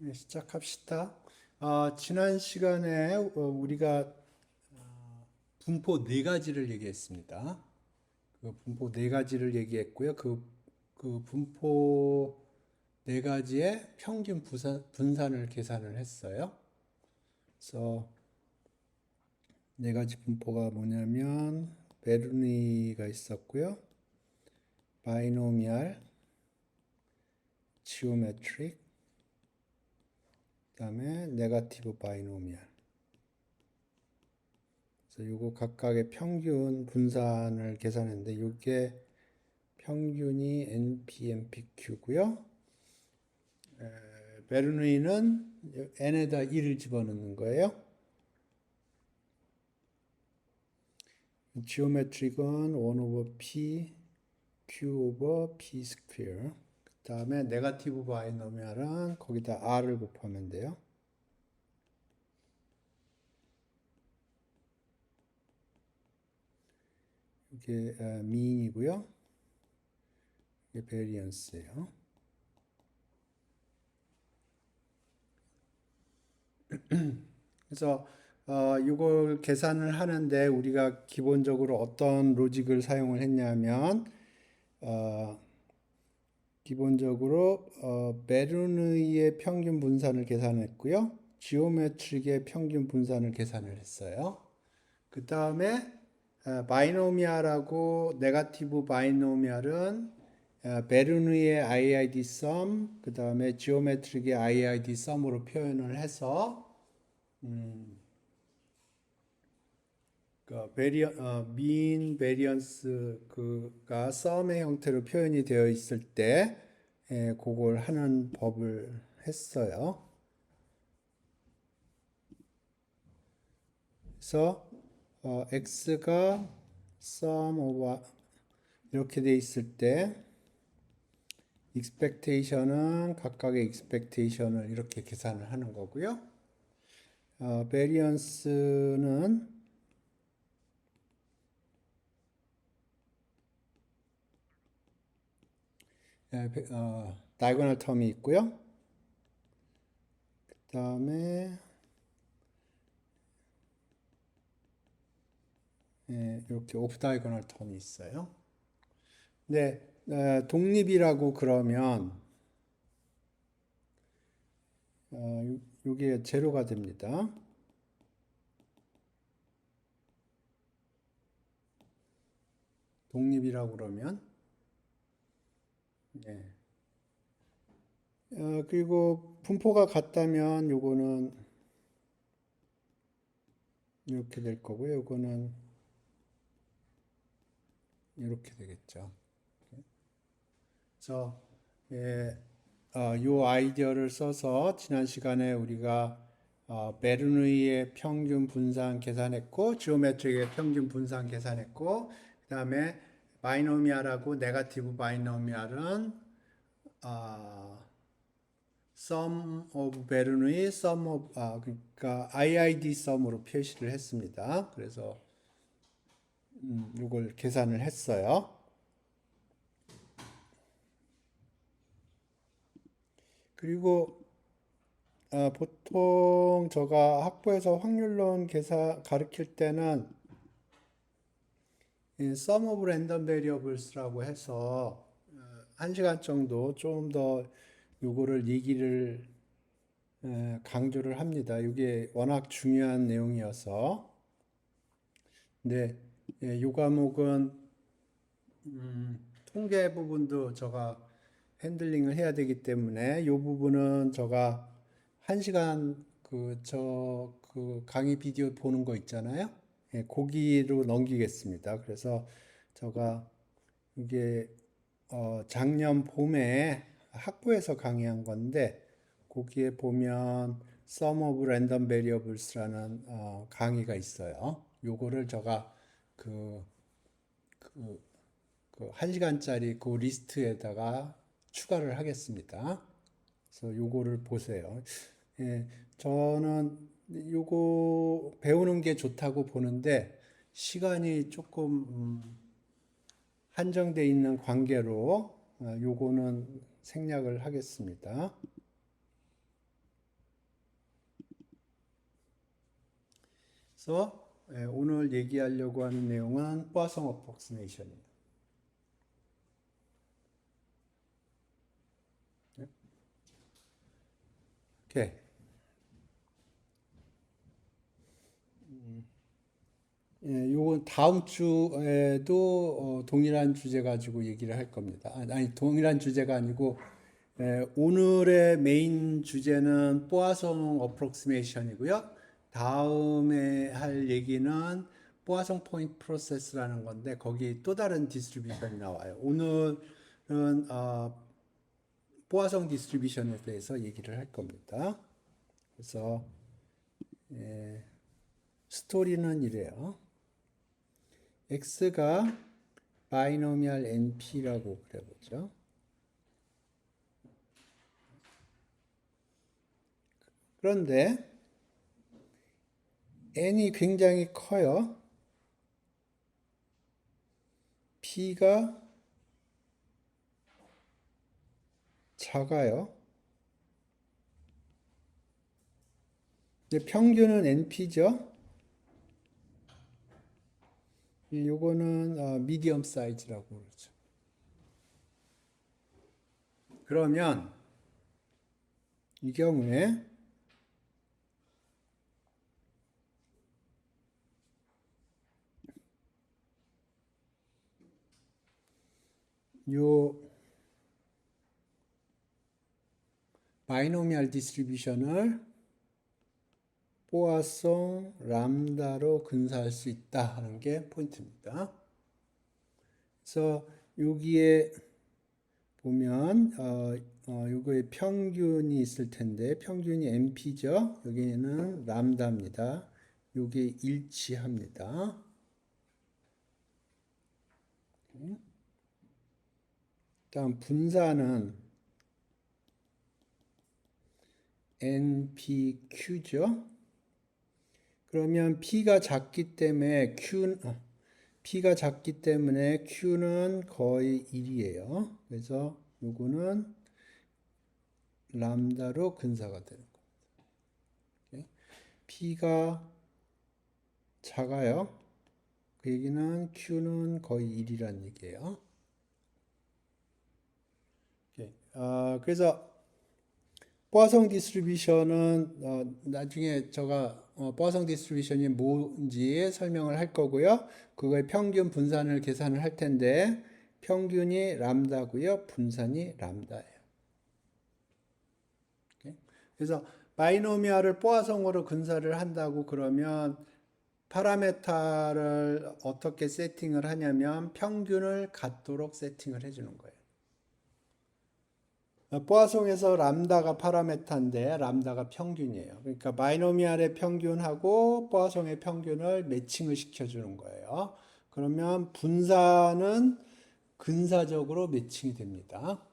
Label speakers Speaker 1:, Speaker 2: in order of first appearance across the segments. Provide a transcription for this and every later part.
Speaker 1: 네, 시작합시다. 지난 시간에 우리가 분포 네 가지를 얘기했습니다. 그 분포 네 가지를 얘기했고요. 그 분포 네 가지의 평균 분산을 계산을 했어요. 그래서 네 가지 분포가 뭐냐면 베르니가 있었고요. 바이노미얼, 지오메트릭, 그다음에 네거티브 바이노미얼. 그래서 요거 각각의 평균 분산을 계산했는데 이게 평균이 NPMPQ고요. 베르누이는 n에다 1을 집어넣는 거예요. 지오메트릭은 1 over P, Q over P 스퀘어. 그 다음에 네거티브 바이노미얼은 거기다 R을 곱하면 돼요. 이게 미인이고요. 이게 베리언스예요. 그래서 이걸 계산을 하는데 우리가 기본적으로 어떤 로직을 사용을 했냐면 어, 기본적으로 베르누이의 평균 분산을 계산했고요. 지오메트릭의 평균 분산을 계산을 했어요. 그 다음에 바이노미알하고 네거티브 바이노미알은 베르누이의 IID 썸, 그 다음에 지오메트릭의 IID 썸으로 표현을 해서 민 베리언스 그가 썸의 형태로 표현이 되어 있을 때 그걸 하는 법을 했어요. 그래서 x가 sum of 이렇게 돼 있을 때 expectation은 각각의 expectation을 이렇게 계산을 하는 거고요. variance는 diagonal term이 있고요. 그 다음에 이렇게 오프 다이고널 텀이 있어요. 네, 독립이라고 그러면 이게 제로가 됩니다. 독립이라고 그러면 네. 그리고 분포가 같다면 요거는 이렇게 될 거고요. 요거는 이렇게 되겠죠. 그래서 요 아이디어를 써서 지난 시간에 우리가 베르누이의 평균 분산 계산했고 지오메트릭의 평균 분산 계산했고 그 다음에 바이노미알하고 네거티브 바이노미알은 sum of 베르누이 sum of 그러니까 IID sum으로 표시를 했습니다. 그래서 이걸 계산을 했어요. 그리고 보통 제가 학부에서 확률론 계산 가르칠 때는 이 sum of random variables라고 해서 1시간 정도 좀 더 요거를 얘기를 강조를 합니다. 이게 워낙 중요한 내용이어서. 근데 요 과목은 통계 부분도 제가 핸들링을 해야 되기 때문에 이 부분은 제가 1시간 그 강의 비디오 보는 거 있잖아요. 거기로 넘기겠습니다. 그래서 제가 이게 작년 봄에 학부에서 강의한 건데 거기에 보면 Sum of Random Variables라는 강의가 있어요. 요거를 제가 그, 그 1시간짜리 그 리스트에다가 추가를 하겠습니다. 그래서 요거를 보세요. 예, 저는 요거 배우는 게 좋다고 보는데 시간이 조금 한정돼 있는 관계로 요거는 생략을 하겠습니다. 그래서 오늘 얘기하려고 하는 내용은 포아송 어프록시메이션이에요. 오케이. 요건 다음 주에도 동일한 주제 가지고 얘기를 할 겁니다. 아니, 동일한 주제가 아니고 오늘의 메인 주제는 포아송 어프록시메이션이고요. 다음에 할 얘기는 포아송 포인트 프로세스라는 건데 거기 또 다른 디스트리뷰션이 나와요. 오늘은 포아송 디스트리뷰션에 대해서 얘기를 할 겁니다. 그래서 스토리는 이래요. x가 바이노미얼 np라고 그려보죠. 그런데 n이 굉장히 커요. p가 작아요. 근데 평균은 np죠. 요거는 미디엄 사이즈라고 그러죠. 그러면 이 경우에 요 바이노미얼 디스트리뷰션을 포아송 람다로 근사할 수 있다 하는 게 포인트입니다. 그래서 여기에 보면 요거에 평균이 있을 텐데 평균이 np죠. 여기는 람다입니다. 요게 일치합니다. 다음 분사는 npq죠. 그러면 p가 작기 때문에 p가 작기 때문에 q는 거의 1이에요. 그래서 요거는 람다로 근사가 되는 겁니다. p가 작아요. 그 얘기는 q는 거의 1이란 얘기예요. 그래서 포아송 디스트리뷰션은 나중에 제가 포아송 디스트리뷰션이 뭔지 설명을 할 거고요. 그거의 평균 분산을 계산을 할 텐데 평균이 람다고요. 분산이 람다예요. 그래서 바이노미얼을 포아송으로 근사를 한다고 그러면 파라메타를 어떻게 세팅을 하냐면 평균을 같도록 세팅을 해주는 거예요. 포아송에서 람다가 파라메타인데 람다가 평균이에요. 그러니까 바이노미알의 평균하고 포아송의 평균을 매칭을 시켜주는 거예요. 그러면 분산은 근사적으로 매칭이 됩니다.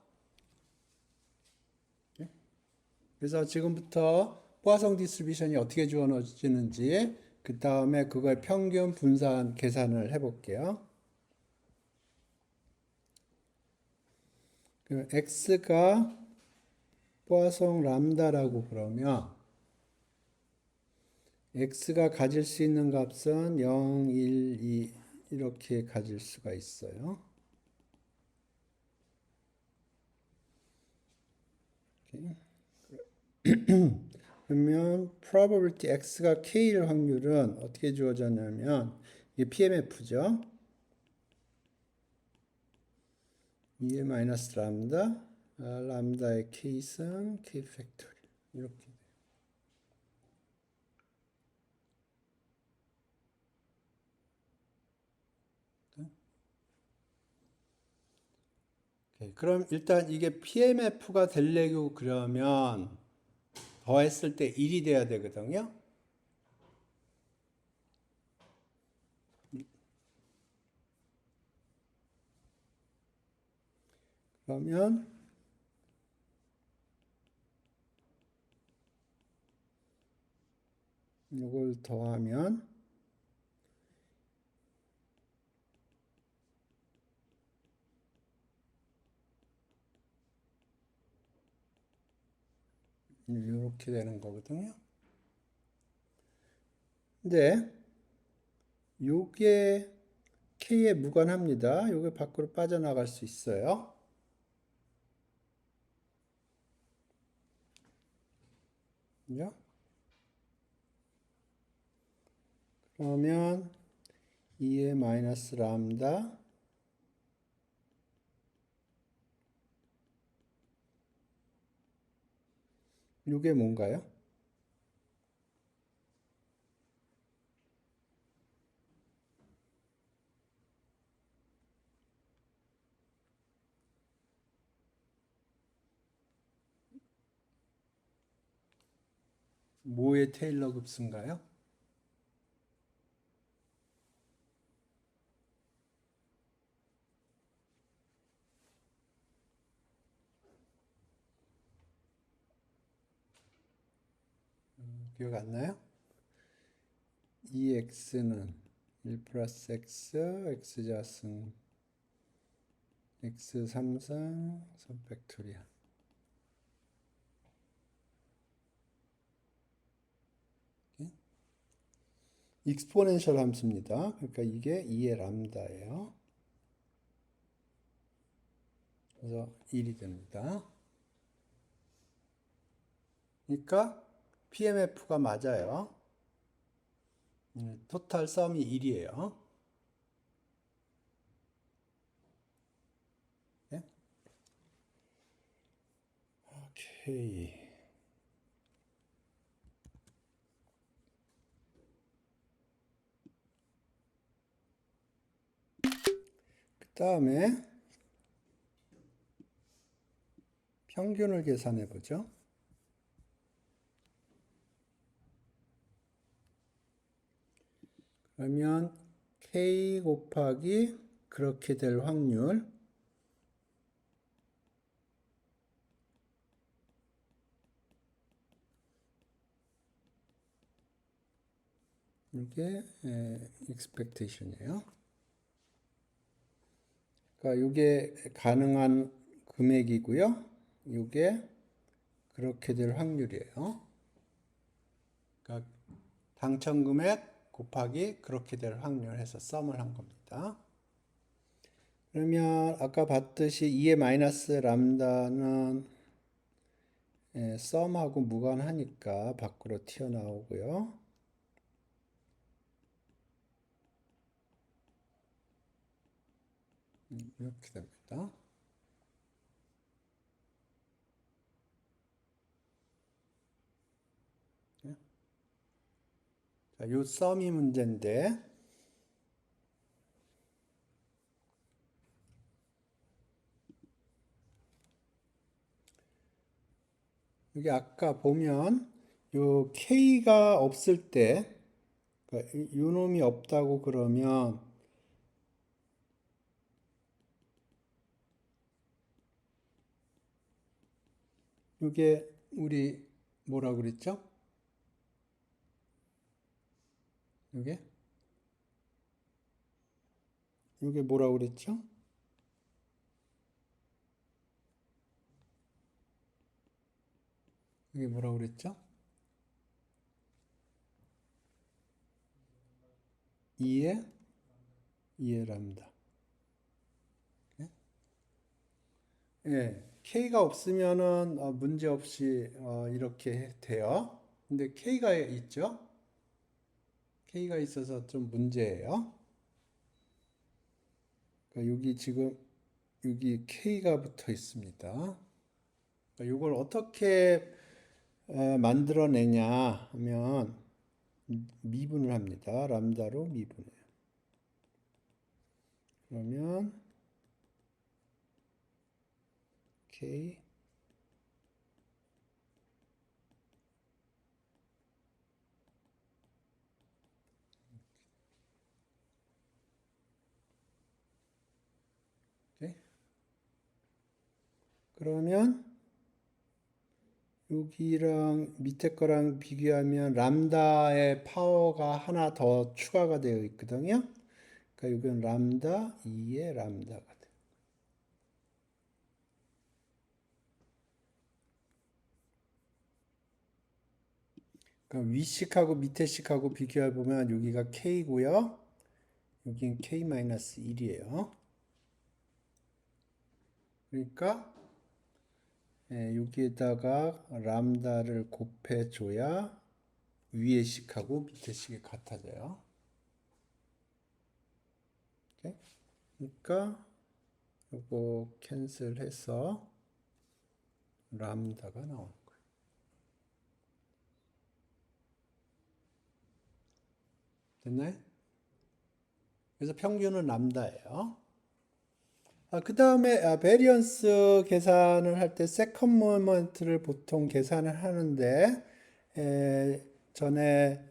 Speaker 1: 그래서 지금부터 포아송 디스트리뷰션이 어떻게 주어지는지 그 다음에 그거의 평균 분산 계산을 해볼게요. x가 포아송 람다라고 그러면 x가 가질 수 있는 값은 0, 1, 2 이렇게 가질 수가 있어요. 그러면 probability x가 k일 확률은 어떻게 주어졌냐면 이게 PMF죠. 2의 마이너스 람다, 람다의 k는 k 팩토리얼 이렇게. 그럼 일단 이게 PMF가 되려고 그러면 더했을 때 1이 돼야 되거든요. 그러면 이걸 더하면 이렇게 되는 거거든요. 근데 요게 K에 무관합니다. 요게 밖으로 빠져나갈 수 있어요. 그죠? 그러면 2의 마이너스 람다 요게 뭔가요? 뭐의 테일러 급수인가요? 기억 안 나요? 2x는 1 플러스 x, x자승, x 3승, 3 팩토리얼. 익스포넨셜 함수입니다. 그러니까 이게 2의 람다예요. 그래서 1이 됩니다. 그러니까 PMF가 맞아요. 토탈 썸이 1이에요. 네? 오케이. 그 다음에 평균을 계산해 보죠. 그러면 K 곱하기 그렇게 될 확률 이게 expectation이에요. 그러니까 이게 가능한 금액이고요. 이게 그렇게 될 확률이에요. 그러니까 당첨 금액 곱하기 그렇게 될 확률 해서 썸을 한 겁니다. 그러면 아까 봤듯이 2의 마이너스 람다는 썸하고 무관하니까 밖으로 튀어나오고요. 이렇게 됩니다. 자, 요 썸이 문제인데 여기 아까 보면 요 K가 없을 때 그러니까 요 놈이 없다고 그러면 이게 우리 뭐라 그랬죠? 이게 이게 뭐라 그랬죠? 이게 뭐라 그랬죠? 2의 2의 람다. 예, K가 없으면은 문제 없이 이렇게 돼요. 근데 K가 있죠? K가 있어서 좀 문제예요. 그러니까 여기 지금 여기 K가 붙어 있습니다. 그러니까 이걸 어떻게 만들어내냐 하면 미분을 합니다. 람다로 미분해요. 그러면 K 오케이? 그러면 여기랑 밑에 거랑 비교하면 람다의 파워가 하나 더 추가가 되어 있거든요. 그러니까 이건 람다 2의 람다가 돼. 그러니까 위식하고 밑에 식하고 비교해 보면 여기가 K고요. 여긴 k-1이에요. 그러니까 여기에다가 람다를 곱해줘야 위에 식하고 밑에 식이 같아져요. 오케이? 그러니까 이거 캔슬해서 람다가 나오는 거예요. 됐나요? 그래서 평균은 람다예요. 그 다음에 베리언스 계산을 할 때 세컨 모먼트를 보통 계산을 하는데 전에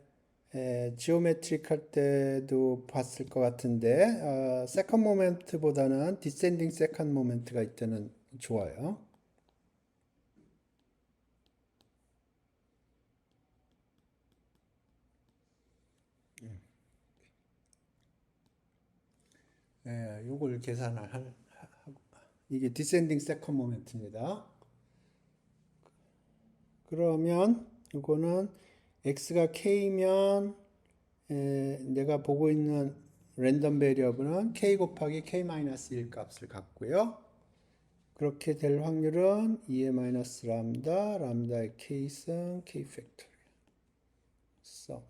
Speaker 1: 지오메트릭 할 때도 봤을 것 같은데 세컨 모멘트보다는 디센딩 세컨 모멘트가 이때는 좋아요. 요걸 계산을 이게 디센딩 세컨 모멘트입니다. 그러면 이거는 x가 k면 내가 보고 있는 랜덤 베리어블은 k 곱하기 k-1 값을 갖고요. 그렇게 될 확률은 2의 마이너스 람다, 람다의 k승, k 팩토리얼. 썸.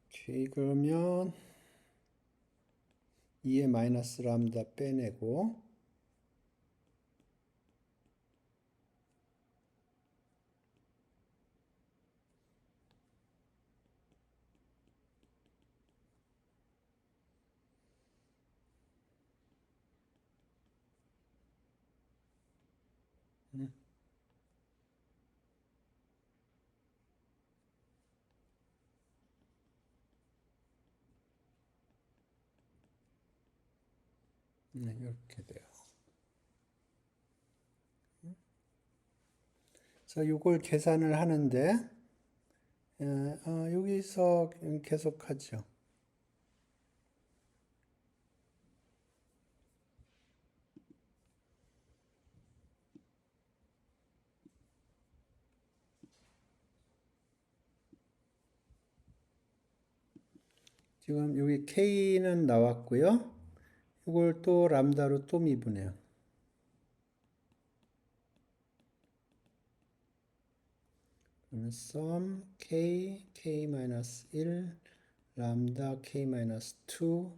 Speaker 1: 오케이, 그러면 2의 마이너스 람다 빼내고 이렇게 돼요. 그래서 이걸 계산을 하는데 여기서 계속하죠. 지금 여기 k는 나왔고요. 이걸 또 람다로 또 미분해요. 그러면 sum k, k-1, 람다 k-2,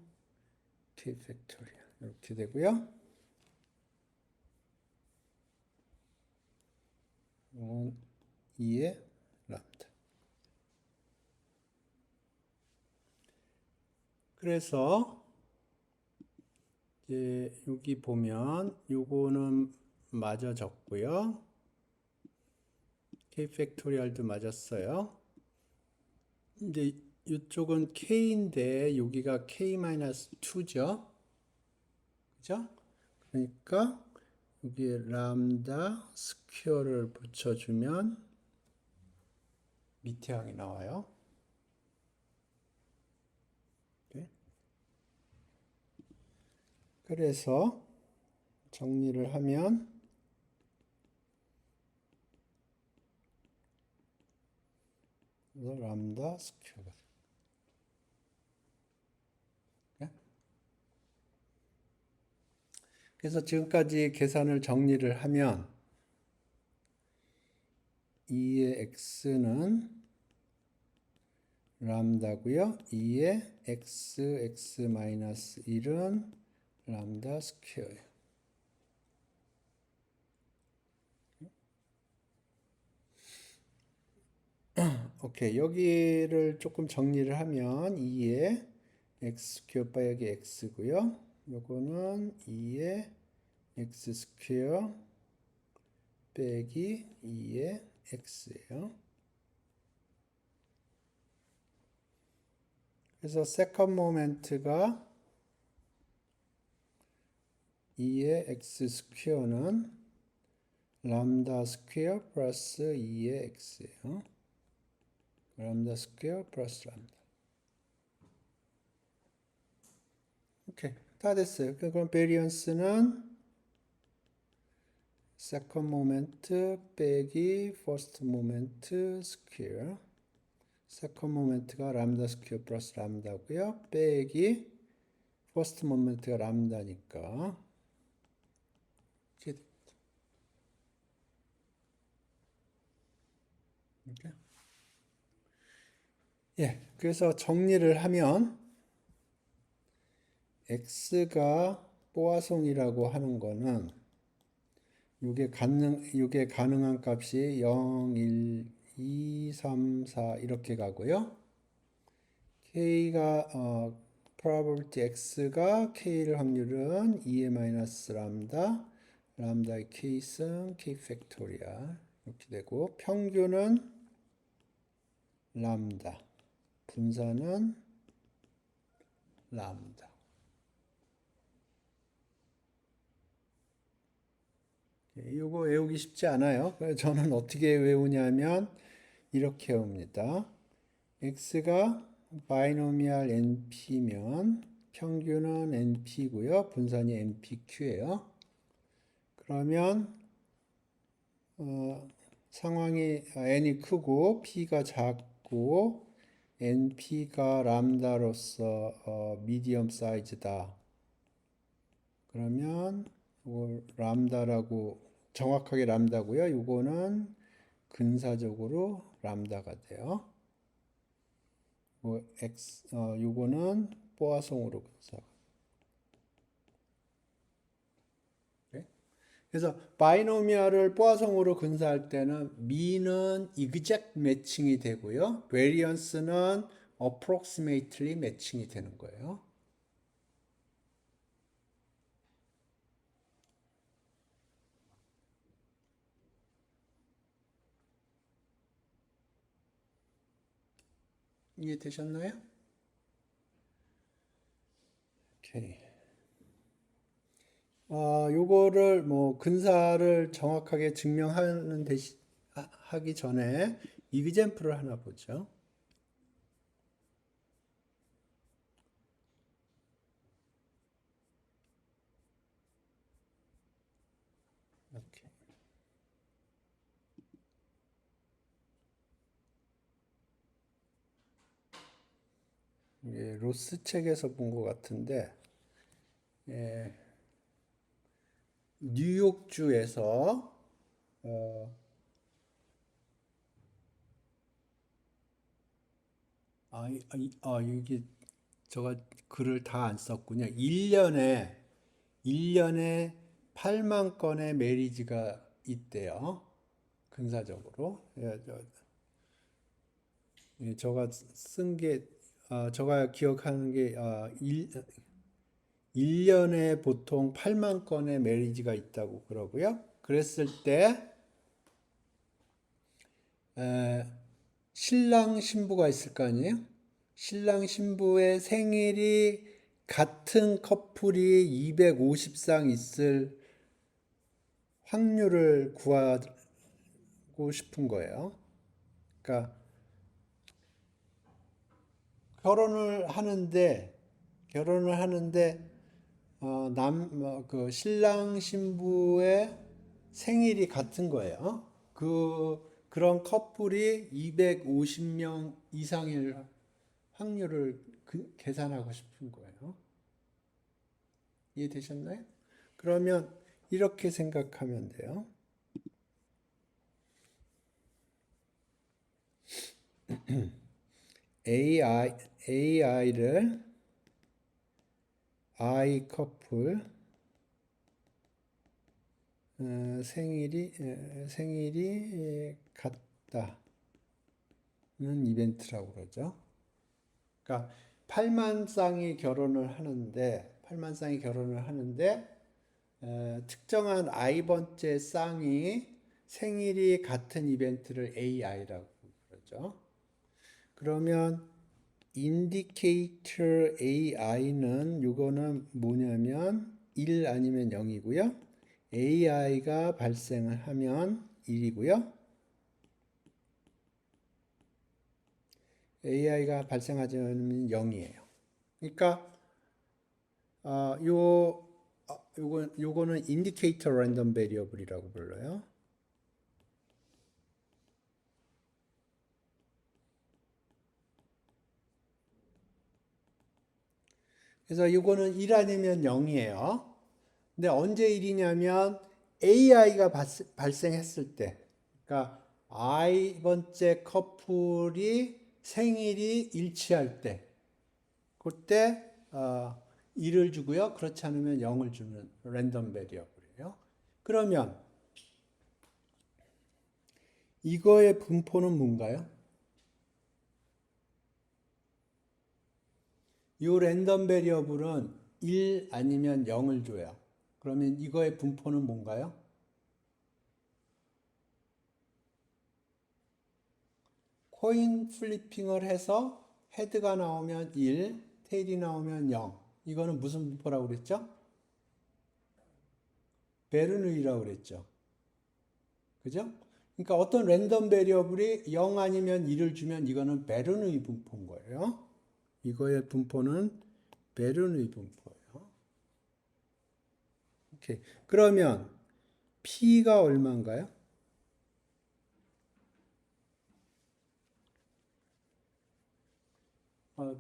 Speaker 1: k 팩토리얼 이렇게 되고요. 이건 2의 람다. 그래서 이제 여기 보면 요거는 맞아졌고요. k 팩토리얼도 맞았어요. 이제 이쪽은 k인데 여기가 k-2죠. 그죠? 그러니까 여기에 람다 스퀘어를 붙여주면 밑에 항이 나와요. 네. 그래서 정리를 하면 람다 스퀘어가 네? 그래서 지금까지 계산을 정리를 하면 2의 x는 람다고요. 2의 x-1은 람다 스퀘어예요. 오케이, 여기를 조금 정리를 하면 2의 x 스퀘어 빼기 x고요. 요거는 2의 x 스퀘어 빼기 2의 x예요. 그래서 세컨 모멘트가 2의 x 스퀘어는 람다 스퀘어 플러스 2의 x예요. 람다 스퀘어 플러스 람다. 오케이, 다 됐어요. 그럼 베리언스는 second moment 빼기 first moment square. second moment가 람다 스퀘어 플러스 람다고요. 빼기 first moment가 람다니까. 이렇게. 예, 그래서 정리를 하면 x가 뽀아송이라고 하는 거는 이게 가능한 값이 0, 1, 2, 3, 4 이렇게 가고요. k가 probability x가 k일 확률은 2의 마이너스 람다, 람다의 k승 k 팩토리얼 이렇게 되고 평균은 람다, 분산은 람다. 이거 외우기 쉽지 않아요. 그래서 저는 어떻게 외우냐면 이렇게 외웁니다. x가 바이노미얼 np면 평균은 np고요. 분산이 npq예요. 그러면 상황이 n이 크고 p가 작고 np가 람다로서 미디엄 사이즈다. 그러면 이걸 람다라고 정확하게 람다고요. 이거는 근사적으로 람다가 돼요. 요거는 뽀아송으로 근사. 그래서 바이노미얼을 뽀아송으로 근사할 때는 mean은 exact 매칭이 되고요. variance는 approximately 매칭이 되는 거예요. 이해되셨나요? 오케이. 요거를 뭐 근사를 정확하게 증명하는 대신 하기 전에 이그젬플을 하나 보죠. 이렇게. 이게 로스 책에서 본 것 같은데, 예, 뉴욕주에서 이게 제가 글을 다 안 썼군요. 1년에 8만 건의 메리지가 있대요. 근사적으로. 제가 쓴 게, 제가 기억하는 게, 1년에 보통 8만 건의 메리지가 있다고 그러고요. 그랬을 때, 신랑 신부가 있을 거 아니에요? 신랑 신부의 생일이 같은 커플이 250상 있을 확률을 구하고 싶은 거예요. 그러니까 결혼을 하는데 그 신랑 신부의 생일이 같은 거예요. 그런 커플이 250명 이상일 확률을 계산하고 싶은 거예요. 이해되셨나요? 그러면 이렇게 생각하면 돼요. AI를 I 커플 생일이 같다는 이벤트라고 그러죠. 그러니까 8만 쌍이 결혼을 하는데 특정한 i번째 쌍이 생일이 같은 이벤트를 AI라고 그러죠. 그러면 indicator AI는 이거는 뭐냐면 1 아니면 0이고요. AI가 발생을 하면 1이고요. AI가 발생하지 않으면 0이에요. 그러니까 요 요거는 인디케이터 랜덤 베리어블이라고 불러요. 그래서 이거는 1 아니면 0이에요. 근데 언제 1이냐면 AI가 발생했을 때, 그러니까 I번째 커플이 생일이 일치할 때, 그때 1을 주고요. 그렇지 않으면 0을 주는 랜덤 베리어블이에요. 그러면 이거의 분포는 뭔가요? 이 랜덤 베리어블은 1 아니면 0을 줘요. 그러면 이거의 분포는 뭔가요? 코인 플리핑을 해서 헤드가 나오면 1, 테일이 나오면 0. 이거는 무슨 분포라고 그랬죠? 베르누이라고 그랬죠. 그죠? 그러니까 어떤 랜덤 베리어블이 0 아니면 1을 주면 이거는 베르누이 분포인 거예요. 이거의 분포는 베르누이 분포예요. 오케이. 그러면 P가 얼마인가요?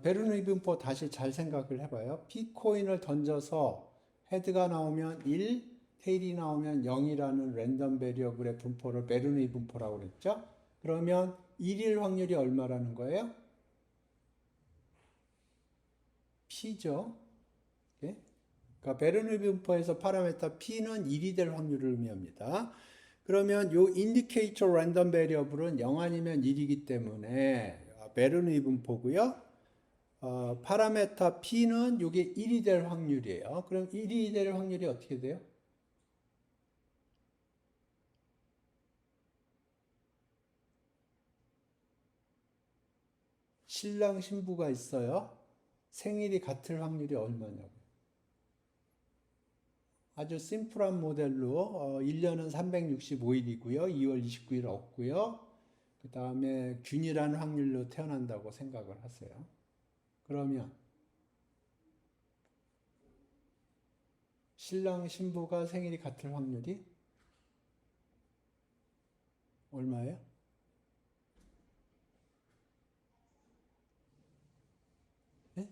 Speaker 1: 베르누이 분포 다시 잘 생각을 해봐요. P 코인을 던져서 헤드가 나오면 1, 테일이 나오면 0이라는 랜덤 베리어블의 분포를 베르누이 분포라고 그랬죠? 그러면 1일 확률이 얼마라는 거예요? P죠. 예? 그러니까 베르누이 분포에서 파라메타 P는 1이 될 확률을 의미합니다. 그러면 요 인디케이터 랜덤 베리어블은 0 아니면 1이기 때문에 베르누이 분포고요. 파라메타 P는 이게 1이 될 확률이에요. 그럼 1이 될 확률이 어떻게 돼요? 신랑 신부가 있어요. 생일이 같을 확률이 얼마냐고. 아주 심플한 모델로 1년은 365일이고요. 2월 29일 없고요. 그 다음에 균일한 확률로 태어난다고 생각을 하세요. 그러면 신랑 신부가 생일이 같을 확률이 얼마예요? 네?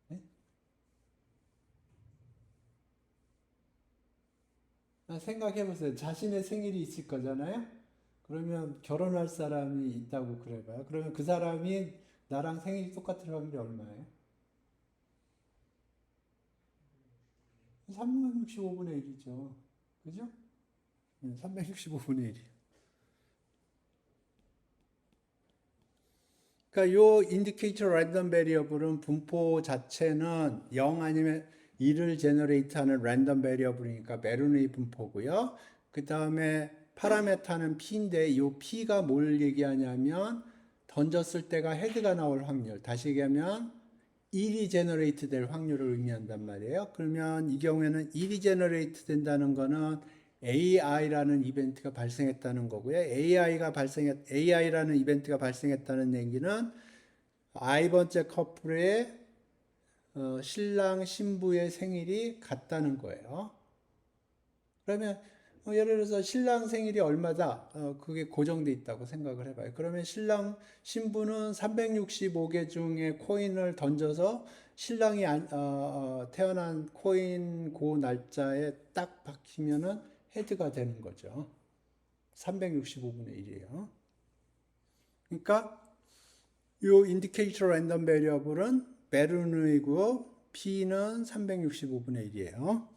Speaker 1: 네? 생각해 보세요. 자신의 생일이 있을 거잖아요. 그러면 결혼할 사람이 있다고 그래봐요. 그러면 그 사람이 나랑 생일이 똑같을 확률이 얼마예요? 365분의 1이죠. 그죠? 365분의 1이. 그러니까 요 인디케이터 랜덤 베리어블은 분포 자체는 0 아니면 1을 제너레이트하는 랜덤 베리어블이니까 베르누이 분포고요. 그 다음에 파라메타는 P인데 이 P가 뭘 얘기하냐면 던졌을 때가 헤드가 나올 확률. 다시 얘기하면 1이 제너레이트 될 확률을 의미한단 말이에요. 그러면 이 경우에는 1이 제너레이트 된다는 거는 AI라는 이벤트가 발생했다는 거고요. AI라는 이벤트가 발생했다는 얘기는 I번째 커플의 신랑 신부의 생일이 같다는 거예요. 그러면 예를 들어서 신랑 생일이 얼마다 그게 고정돼 있다고 생각을 해봐요. 그러면 신랑 신부는 365개 중에 코인을 던져서 신랑이 태어난 코인 그 날짜에 딱 박히면은 헤드가 되는 거죠. 365분의 1이에요. 그러니까 요 인디케이터 랜덤 베리어블은 베르누이고 P는 365분의 1이에요.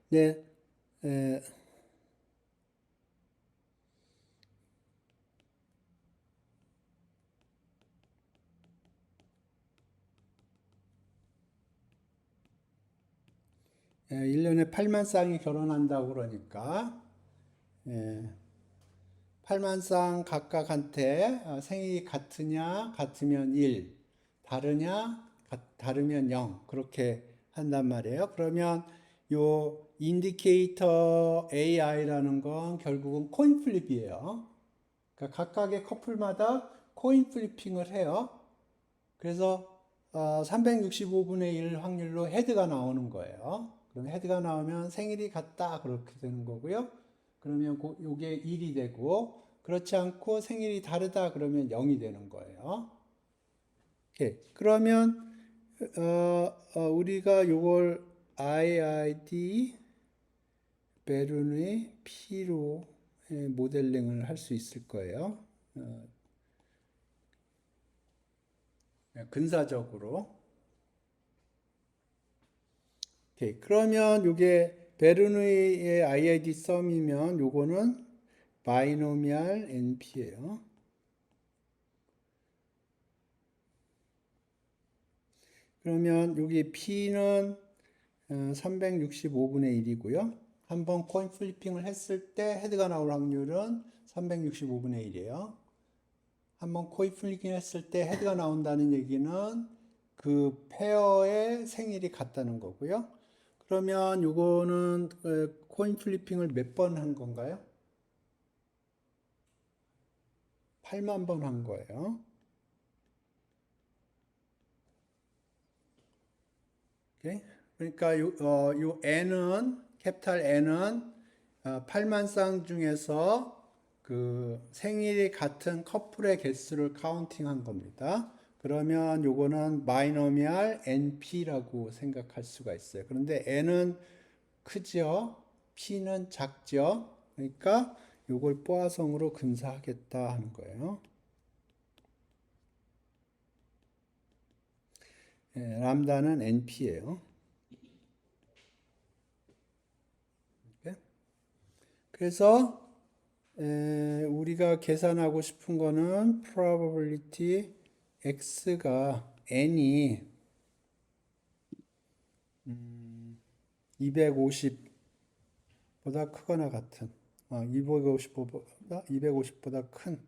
Speaker 1: 네, 에, 1년에 8만 쌍이 결혼한다고 그러니까 8만 쌍 각각한테 생일이 같으면 1, 다르면 0 그렇게 한단 말이에요. 그러면 요 인디케이터 AI라는 건 결국은 코인 플립이에요. 그러니까 각각의 커플마다 코인 플리핑을 해요. 그래서 365분의 1 확률로 헤드가 나오는 거예요. 그럼 헤드가 나오면 생일이 같다 그렇게 되는 거고요. 그러면 요게 1이 되고 그렇지 않고 생일이 다르다 그러면 0이 되는 거예요. 오케이. 그러면 우리가 요걸 IID 베른의 P로 모델링을 할 수 있을 거예요. 근사적으로. 오케이. 그러면 요게 베르누이의 IID 썸이면 요거는 바이노미알 NP예요. 그러면 여기 P는 365분의 1이고요. 한번 코인 플리핑을 했을 때 헤드가 나올 확률은 365분의 1이에요. 한번 코인 플리핑 했을 때 헤드가 나온다는 얘기는 그 페어의 생일이 같다는 거고요. 그러면 요거는 코인 플리핑을 몇 번 한 건가요? 8만 번 한 거예요. 오케이? 그러니까 요 N은 캐피탈 N은 8만 쌍 중에서 그 생일이 같은 커플의 개수를 카운팅한 겁니다. 그러면 요거는 바이노미알 NP라고 생각할 수가 있어요. 그런데 N은 크죠? P는 작죠? 그러니까 요걸 포화성으로 근사하겠다 하는 거예요. 람다는 NP예요. 그래서 우리가 계산하고 싶은 거는 probability x가 n이 250보다 크거나 같은 250보다 큰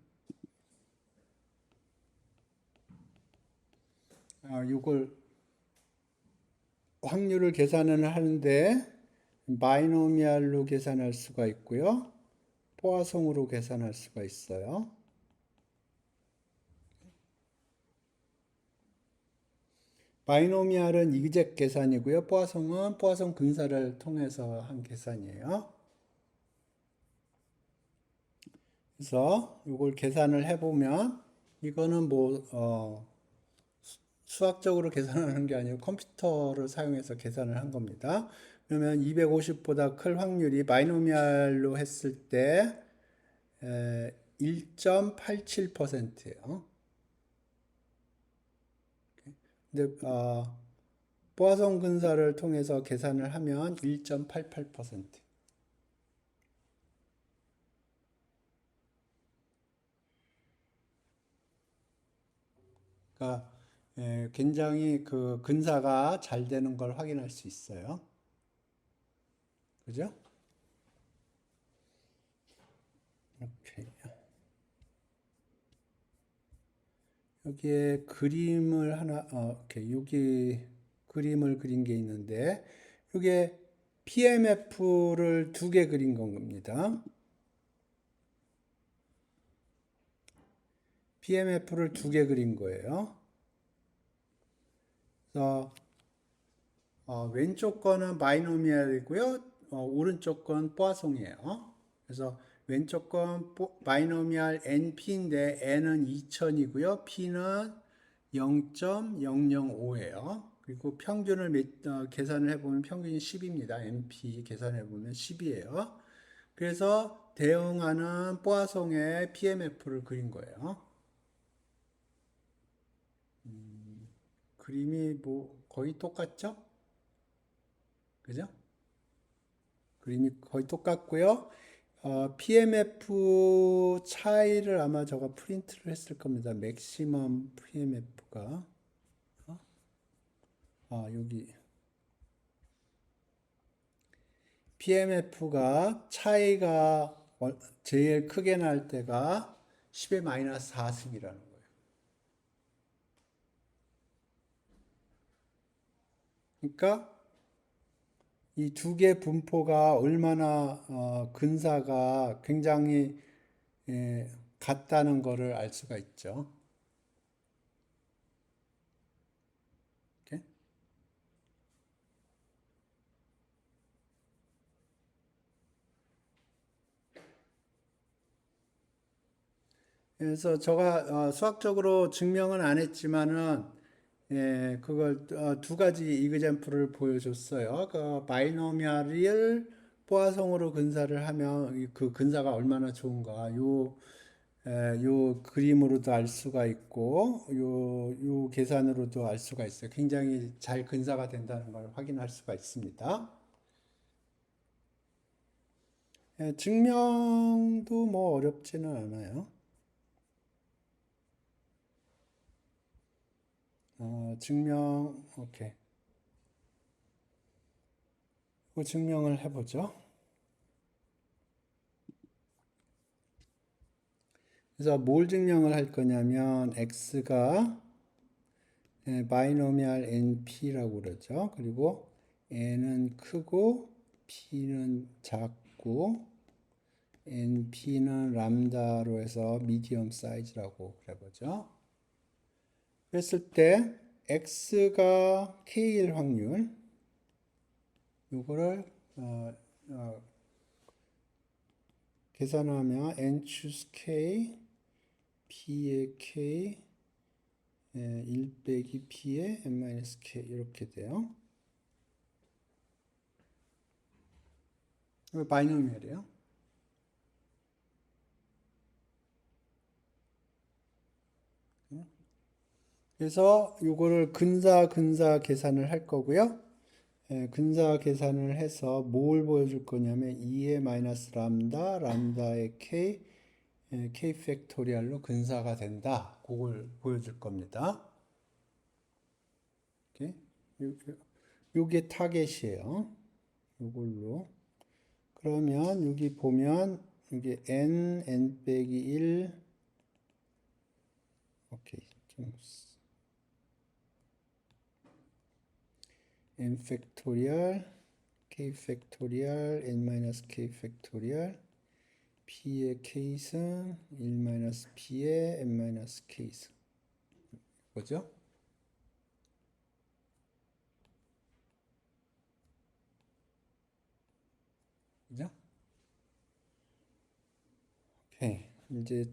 Speaker 1: 이걸 확률을 계산을 하는데 바이노미알로 계산할 수가 있고요. 포화성으로 계산할 수가 있어요. 바이노미알은 이그젝 계산이고요. 포화성은 포화성 근사를 통해서 한 계산이에요. 그래서 이걸 계산을 해보면 이거는 수학적으로 계산하는 게 아니고 컴퓨터를 사용해서 계산을 한 겁니다. 그러면 250보다 클 확률이 바이노미알로 했을 때 1.87%예요. 근데 포화성 근사를 통해서 계산을 하면 1.88%. 그러니까 굉장히 그 근사가 잘 되는 걸 확인할 수 있어요. 그죠? 오케이. 여기에 그림을 하나, 오케이. 여기 그림을 그린 게 있는데, 이게 PMF를 두 개 그린 겁니다. PMF를 두 개 그린 거예요. 그래서 왼쪽 거는 바이노미얼이고요. 오른쪽 건 포화송이에요. 그래서 왼쪽 건 바이노미얼 NP인데 N은 2000이고요. P는 0.005예요. 그리고 평균을 계산을 해보면 평균이 10입니다. NP 계산해보면 10이에요. 그래서 대응하는 포화송의 PMF를 그린 거예요. 그림이 뭐 거의 똑같죠? 그죠? 그림이 거의 똑같고요. PMF 차이를 아마 저가 프린트를 했을 겁니다. 맥시멈 PMF가 여기 PMF가 차이가 제일 크게 날 때가 10의 마이너스 4승이라는 거예요. 그러니까 이 두 개 분포가 얼마나 근사가 굉장히 같다는 것을 알 수가 있죠. 이렇게. 그래서 제가 수학적으로 증명은 안 했지만은 그걸 두 가지 이그젬플을 보여줬어요. 그 바이노미알을 포화성으로 근사를 하면 그 근사가 얼마나 좋은가. 요 그림으로도 알 수가 있고, 요 계산으로도 알 수가 있어요. 굉장히 잘 근사가 된다는 걸 확인할 수가 있습니다. 증명도 뭐 어렵지는 않아요. 증명, 오케이. 그 증명을 해보죠. 그래서 뭘 증명을 할 거냐면, x가 바이노미알 np라고 그러죠. 그리고 n은 크고 p는 작고 np는 람다로 해서 미디엄 사이즈라고 그래보죠. 그랬을 때 x가 k일 확률 이거를 계산하면 n choose k p의 k 1 빼기 p의 n-k 이렇게 돼요. 이거 바이노미얼이에요. 그래서 이거를 근사 계산을 할 거고요. 근사 계산을 해서 뭘 보여줄 거냐면 2의 마이너스 람다의 k, k 팩토리얼로 근사가 된다. 그걸 보여줄 겁니다. 이렇게. 요게 타겟이에요. 요걸로. 그러면 여기 보면 이게 n 빼기 1, 오케이. 좀 n 팩토리얼, k 팩토리얼, n 마이너스 k 팩토리얼, p의 k승, 1 마이너스 p의 n 마이너스 k승. 뭐죠? 그죠? 오케이. 이제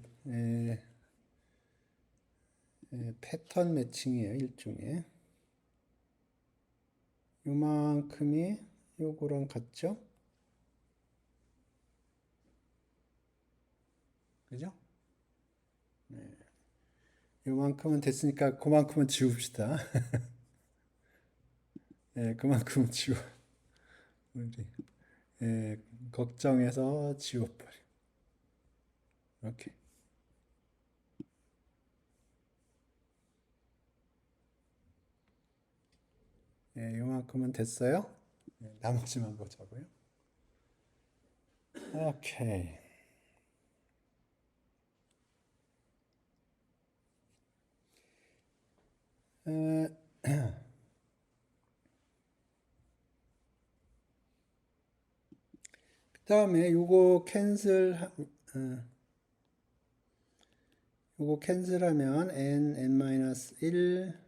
Speaker 1: 패턴 매칭이에요, 일종의. 요만큼이 요거랑 같죠? 그죠? 요만큼은 됐으니까 그만큼은 지웁시다. 그만큼은 지워. 우리 걱정해서 지워버려. 이렇게. 요만큼은 됐어요. 나머지만 보자고요. 오케이. 그 다음에 요거 캔슬하면 n-1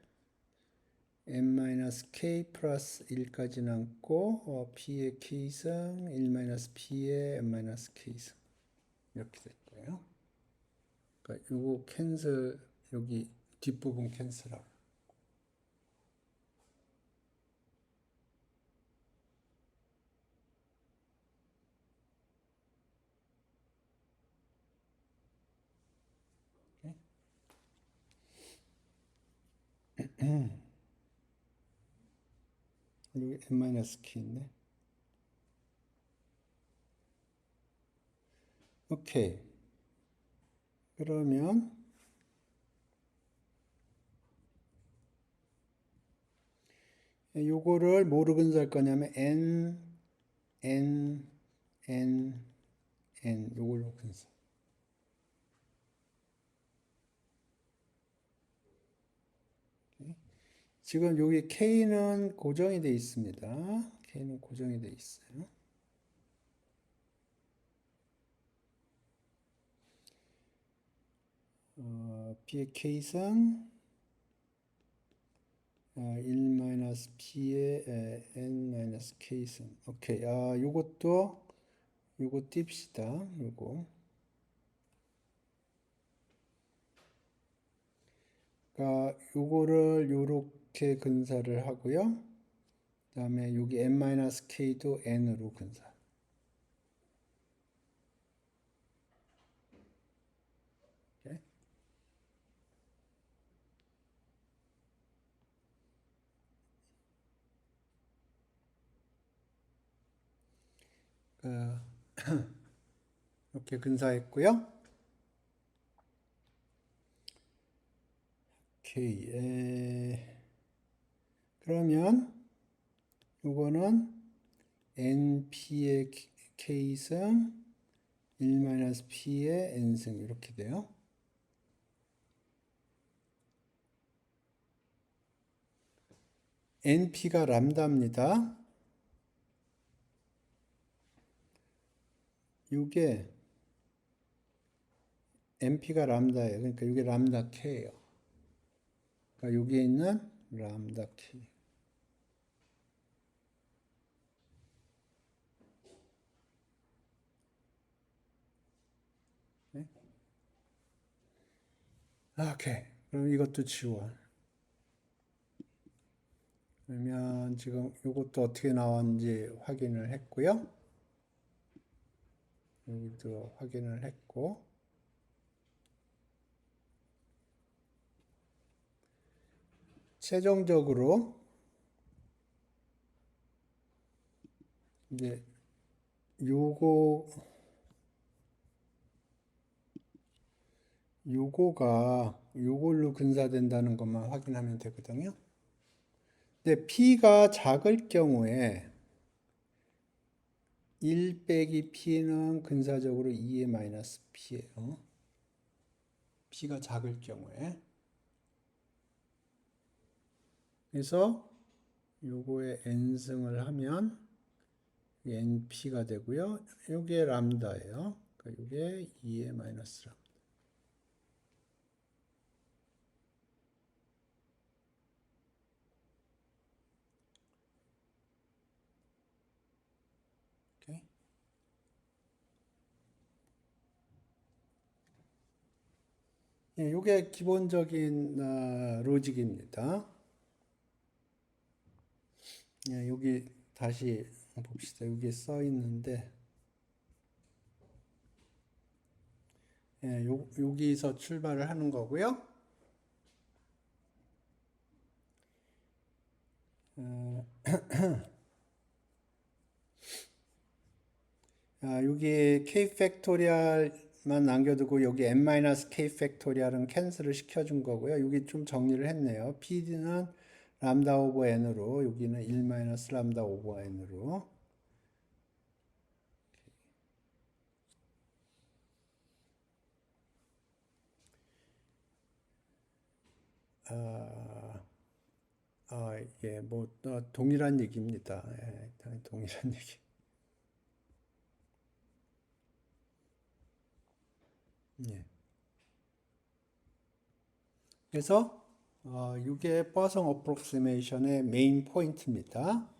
Speaker 1: n-k 플러스 1까지 남고 p의 k승 1-p의 n-k승 이렇게 될 거예요. 그러니까 요거 캔슬 여기 뒷부분 캔슬하고 여기 n-k 있네. 오케이. 그러면 요거를 뭐로 근사할 거냐면 n 요걸로 근사. 지금 여기 k는 고정이 되어 있습니다. K는 고정이 돼 있어요. P의 K승 1-P의 N-K승. 오케이. 요거 띱시다. 요거. 그러니까 요거를 요렇게 근사를 하고요. 그다음에 여기 N-K도 N으로 근사. 오케이. 이렇게 근사했고요. 오케이. 그러면 요거는 NP의 K승 1-P의 N승 이렇게 돼요. NP가 람다입니다. 이게 NP가 람다예요. 그러니까 이게 람다 K예요. 그러니까 여기에 있는 람다 K. 네? 오케이. 그럼 이것도 지워. 그러면 지금 이것도 어떻게 나왔는지 확인을 했고요. 여기도 확인을 했고. 최종적으로 이제 요거가 요걸로 근사된다는 것만 확인하면 되거든요. 근데 P가 작을 경우에 1 빼기 P는 근사적으로 2의 마이너스 P예요. P가 작을 경우에. 그래서 요거에 N승을 하면 NP가 되고요. 요게 람다예요. 그러니까 요게 2의 마이너스 람다. 오케이. 예, 요게 기본적인 로직입니다. 예, 여기 다시 봅시다. 여기 써 있는데, 예, 여기서 출발을 하는 거고요. 여기 k 팩토리얼만 남겨두고 여기 n-k 팩토리얼은 캔슬을 시켜준 거고요. 여기 좀 정리를 했네요. p는 람다 오버 n으로, 여기는 1 람다 오버 n으로. 예, 뭐 동일한 얘기입니다. 예, 동일한 얘기. 예. 그래서 이게 버성 어프록시메이션의 메인 포인트입니다.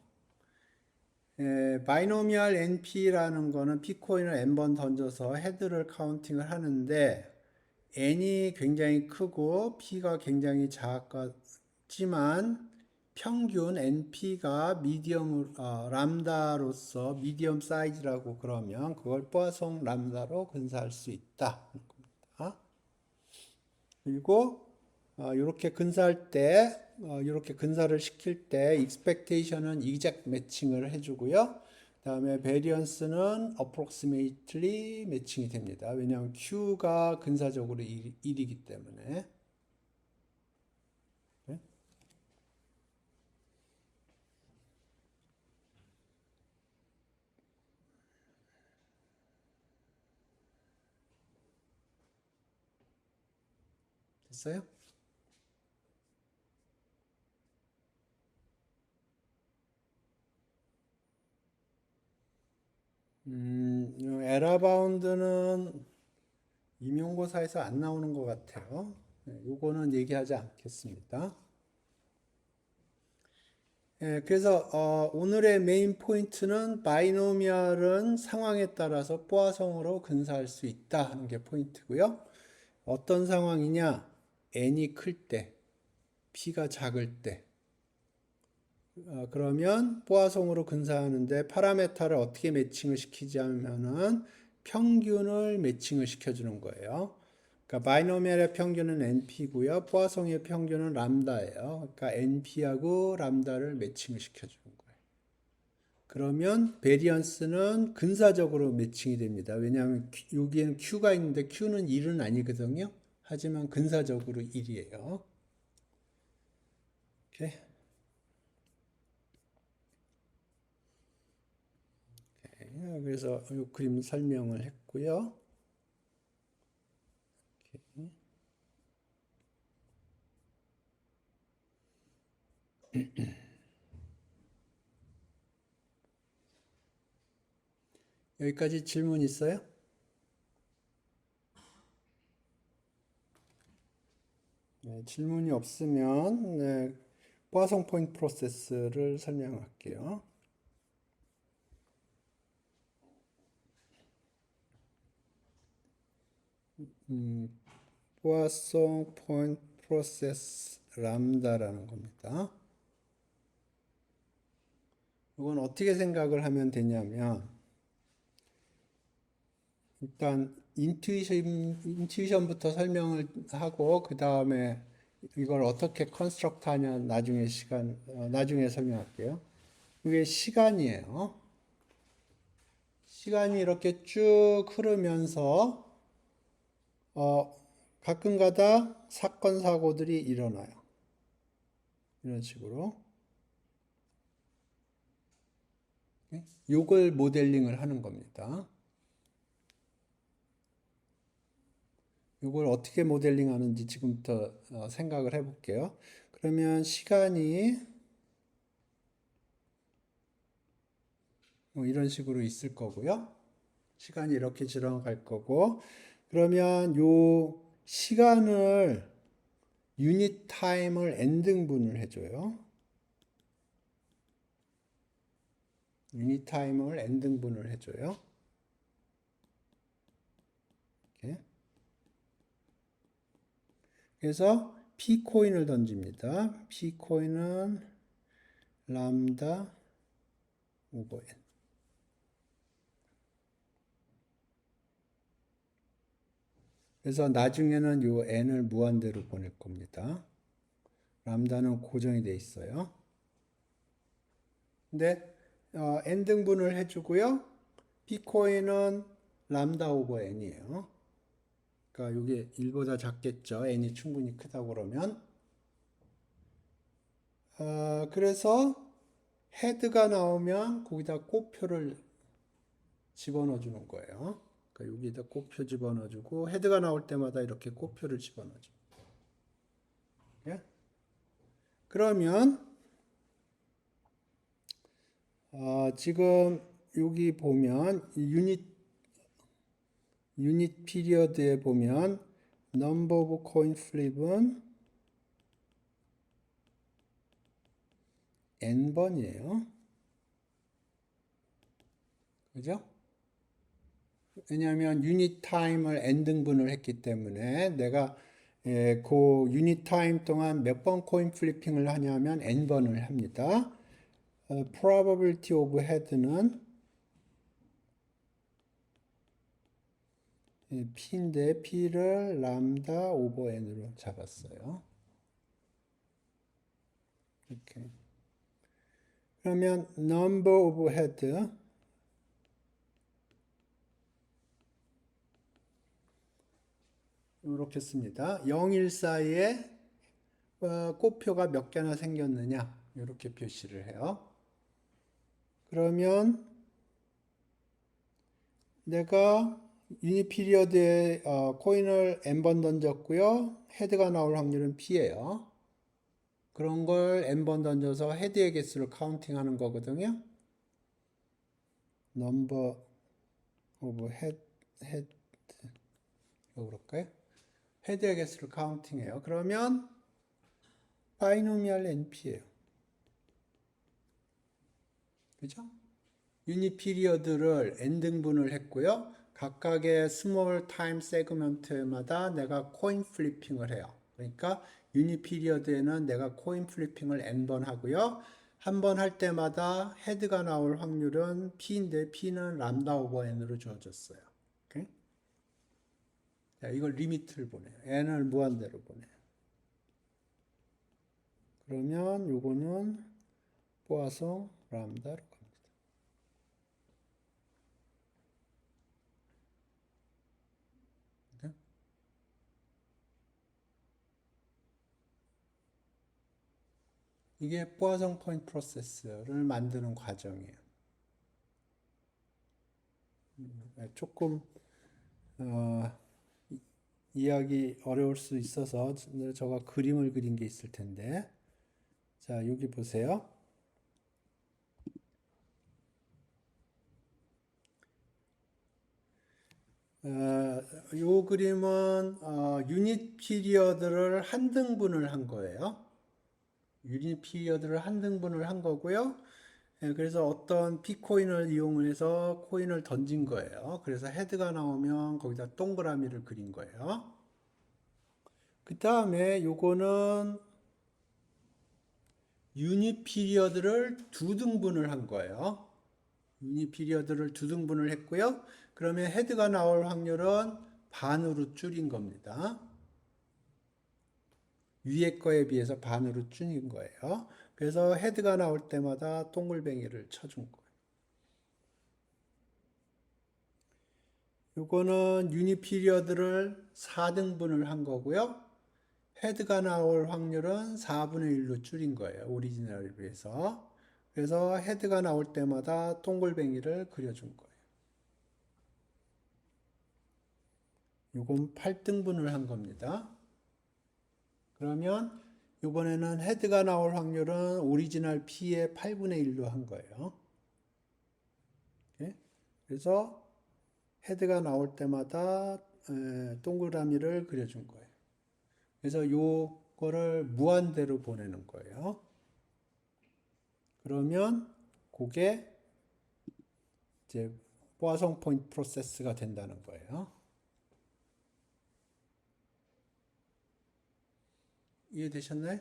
Speaker 1: 바이노미얼 NP라는 거는 P코인을 N번 던져서 헤드를 카운팅을 하는데 N이 굉장히 크고 P가 굉장히 작지만 평균 NP가 미디엄 람다로서 미디엄 사이즈라고 그러면 그걸 뽀송 람다로 근사할 수 있다. 그리고 이렇게 근사할 때 이렇게 근사를 시킬 때 expectation은 exact 매칭을 해주고요. 그다음에 variance는 approximately 매칭이 됩니다. 왜냐하면 Q가 근사적으로 1이기 때문에. 네? 됐어요? 에라바운드는 임용고사에서 안 나오는 것 같아요. 요거는 얘기하지 않겠습니다. 그래서 오늘의 메인 포인트는 바이노미얼은 상황에 따라서 포화성으로 근사할 수 있다 하는 게 포인트고요. 어떤 상황이냐? n이 클 때, p가 작을 때. 그러면 포화성으로 근사하는데 파라메타를 어떻게 매칭을 시키지 하면은 평균을 매칭을 시켜주는 거예요. 그러니까 바이노미얼의 평균은 np고요. 포화성의 평균은 람다예요. 그러니까 np하고 람다를 매칭을 시켜주는 거예요. 그러면 베리언스는 근사적으로 매칭이 됩니다. 왜냐하면 여기에는 q가 있는데 q는 1은 아니거든요. 하지만 근사적으로 1이에요. 오케이. 그래서 이 그림 설명을 했고요. 여기까지 질문 있어요? 네, 질문이 없으면 포화성 포인트 프로세스를 설명할게요. 포화성 포인트 프로세스 람다라는 겁니다. 이건 어떻게 생각을 하면 되냐면 일단 인투이션부터 설명을 하고 그 다음에 이걸 어떻게 컨스트럭트 하냐 나중에 설명할게요. 이게 시간이에요. 시간이 이렇게 쭉 흐르면서 가끔가다 사건 사고들이 일어나요. 이런 식으로 요걸 모델링을 하는 겁니다. 이걸 어떻게 모델링 하는지 지금부터 생각을 해볼게요. 그러면 시간이 뭐 이런 식으로 있을 거고요. 시간이 이렇게 지나갈 거고, 그러면 요 시간을 유닛 타임을 n등분을 해줘요. 유닛 타임을 n등분을 해줘요. 이렇게. 그래서 P코인을 던집니다. P코인은 람다 오버 n. 그래서 나중에는 요 n을 무한대로 보낼 겁니다. 람다는 고정이 돼 있어요. 근데 n등분을 해주고요. P코인은 람다 오버 n이에요. 그러니까 이게 1보다 작겠죠. n이 충분히 크다고 그러면. 그래서 헤드가 나오면 거기다 꽃표를 집어넣어 주는 거예요. 그러니까 여기다 꽃표 집어넣어 주고 헤드가 나올 때마다 이렇게 꽃표를 집어넣어 줘. 예? 그러면 지금 여기 보면 유닛 피리어드에 보면 number of coin flip은 n번이에요. 그죠? 왜냐하면 유닛 타임을 n등분을 했기 때문에 내가 그 유닛 타임 동안 몇 번 코인 플리핑을 하냐면 n번을 합니다. probability of head는 p인데 p를 람다 오버 n으로 잡았어요. 이렇게. 그러면 number of head 이렇게 씁니다. 0, 1 사이에 꽃표가 몇 개나 생겼느냐 이렇게 표시를 해요. 그러면 내가 유닛 피리어드에 코인을 n번 던졌고요. 헤드가 나올 확률은 p예요. 그런 걸 n번 던져서 헤드의 개수를 카운팅하는 거거든요. 넘버 오브 헤드 그럴까요? 헤드의 개수를 카운팅해요. 그러면 바이노미얼 NP예요. 그죠? 유닛 피리어드를 n 등분을 했고요. 각각의 스몰 타임 세그먼트마다 내가 코인 플리핑을 해요. 그러니까 유닛 피리어드에는 내가 코인 플리핑을 n번 하고요. 한 번 할 때마다 헤드가 나올 확률은 p인데 p는 람다 오버 n으로 주어졌어요. 오케이? 자, 이걸 리미트를 보내요. n을 무한대로 보내요. 그러면 요거는 포화송 람다로 갑니다. 이게 포화송 포인트 프로세스를 만드는 과정이에요. 조금 이해하기 어려울 수 있어서 제가 그림을 그린 게 있을 텐데, 자, 여기 보세요. 이 그림은 유닛 피리어드를 한 등분을 한 거예요. 유닛 피리어드를 한 등분을 한 거고요. 그래서 어떤 P코인을 이용해서 코인을 던진 거예요. 그래서 헤드가 나오면 거기다 동그라미를 그린 거예요. 그 다음에 요거는 유닛 피리어드를 두 등분을 한 거예요. 유닛 피리어드를 두 등분을 했고요. 그러면 헤드가 나올 확률은 반으로 줄인 겁니다. 위에 거에 비해서 반으로 줄인 거예요. 그래서 헤드가 나올 때마다 동글뱅이를 쳐준 거예요. 요거는 유닛 피리어드를 4등분을 한 거고요. 헤드가 나올 확률은 4분의 1로 줄인 거예요. 오리지널에 비해서. 그래서 헤드가 나올 때마다 동글뱅이를 그려준 거예요. 요건 8등분을 한 겁니다. 그러면 이번에는 헤드가 나올 확률은 오리지널 P의 8분의 1로 한 거예요. 그래서 헤드가 나올 때마다 동그라미를 그려준 거예요. 그래서 요거를 무한대로 보내는 거예요. 그러면 그게 이제 포화송 포인트 프로세스가 된다는 거예요. 이해되셨나요?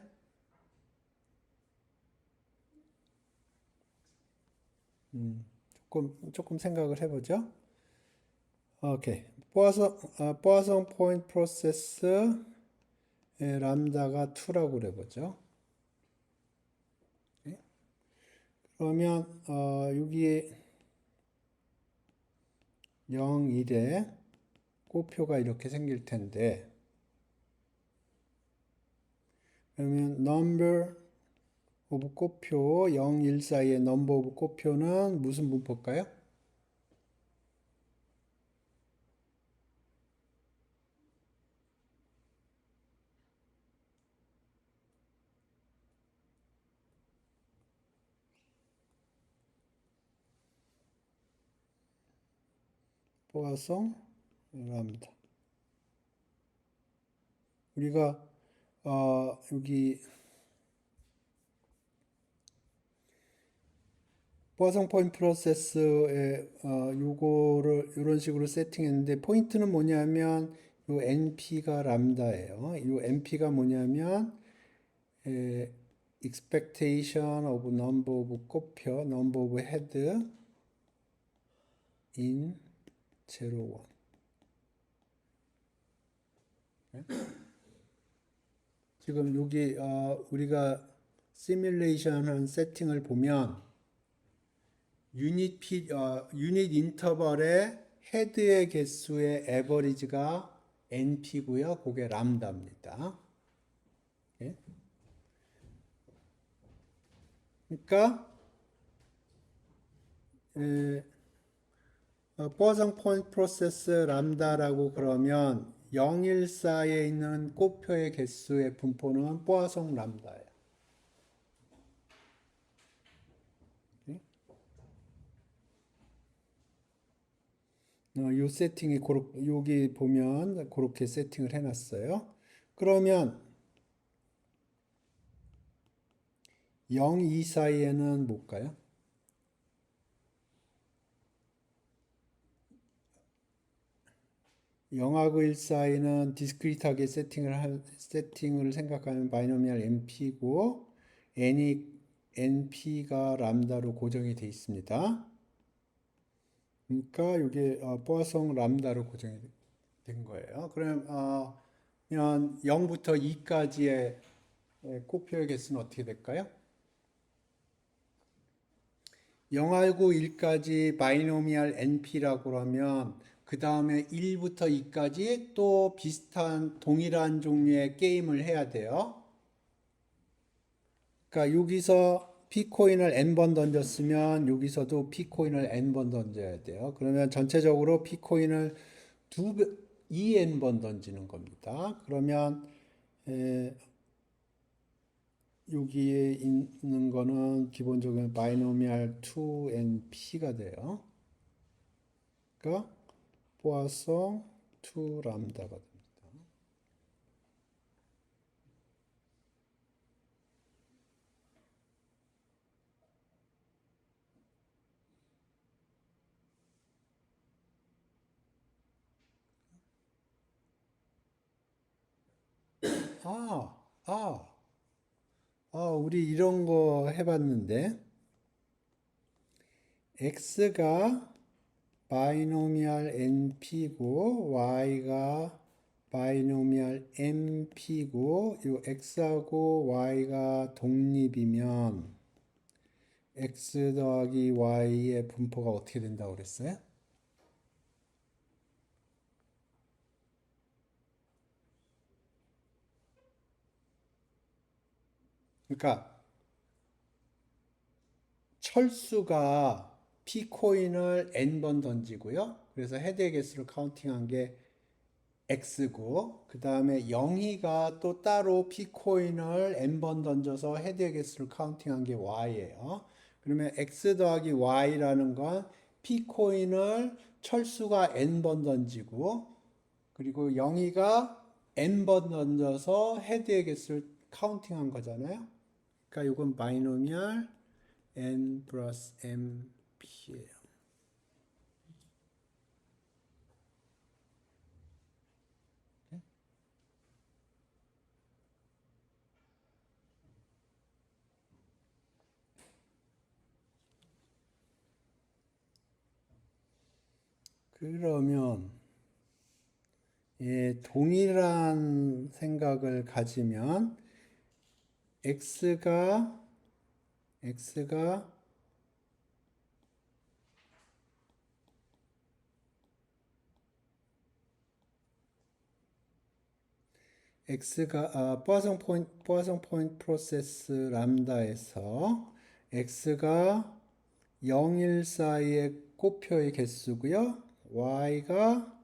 Speaker 1: 조금 생각을 해보죠. 오케이. 포화송 포인트 프로세스 람다가 2라고 그래보죠. 그러면 여기 0, 1에 꼬표가 이렇게 생길 텐데, 그러면 number of 꼬표 0, 1 사이의 number of 꼬표는 무슨 분포일까요? 포화송 람다. 우리가 여기 포화송 포인트 프로세스에 요거를 이런 식으로 세팅했는데 포인트는 뭐냐면 요 NP가 람다예요. 요 NP가 뭐냐면 expectation of number of 꼬표, number of head in 0, 1. 지금 여기 우리가 시뮬레이션 한 세팅을 보면 유닛 인터벌의 헤드의 개수의 에버리지가 np고요. 그게 람다입니다. 예? 그러니까 포화송 포인트 프로세스 람다라고 그러면 014에 있는 꼬표의 개수의 분포는 포화송 람다예요. 요 세팅이 여기 보면 그렇게 세팅을 해놨어요. 그러면 0, 2 사이에는 뭘까요? 0하고 1 사이는 디스크리트하게 세팅을 생각하면 바이노미얼 NP고 NP가 람다로 고정이 되어 있습니다. 그러니까 이게 포화송 람다로 고정이 된 거예요. 그러면 0부터 2까지의 곱표의 개수는 어떻게 될까요? 0하고 1까지 바이노미얼 NP라고 하면 그 다음에 1부터 2까지 또 비슷한 동일한 종류의 게임을 해야 돼요. 그러니까 여기서 P코인을 N번 던졌으면 여기서도 P코인을 N번 던져야 돼요. 그러면 전체적으로 P코인을 2N번 던지는 겁니다. 그러면 여기에 있는 거는 기본적으로 바이노미얼 2NP가 돼요. 그러니까 포화송 2 람다가 됩니다. 아, 아, 우리 이런 거 해봤는데 x가 바이노미얼 np고 y가 바이노미얼 mp고 이 x하고 y가 독립이면 x 더하기 y의 분포가 어떻게 된다고 그랬어요? 그러니까 철수가 P코인을 N번 던지고요. 그래서 헤드의 개수를 카운팅한 게 X고, 그 다음에 영희가 또 따로 P코인을 N번 던져서 헤드의 개수를 카운팅한 게 Y예요. 그러면 X 더하기 Y라는 건 P코인을 철수가 N번 던지고, 그리고 영희가 N번 던져서 헤드의 개수를 카운팅한 거잖아요. 그러니까 이건 바이노미얼 N 플러스 MP예요. 그러면 동일한 생각을 가지면 x가 x가 포화송 포인트 프로세스 람다에서 x가 0, 1 사이의 곱표의 개수고요. y가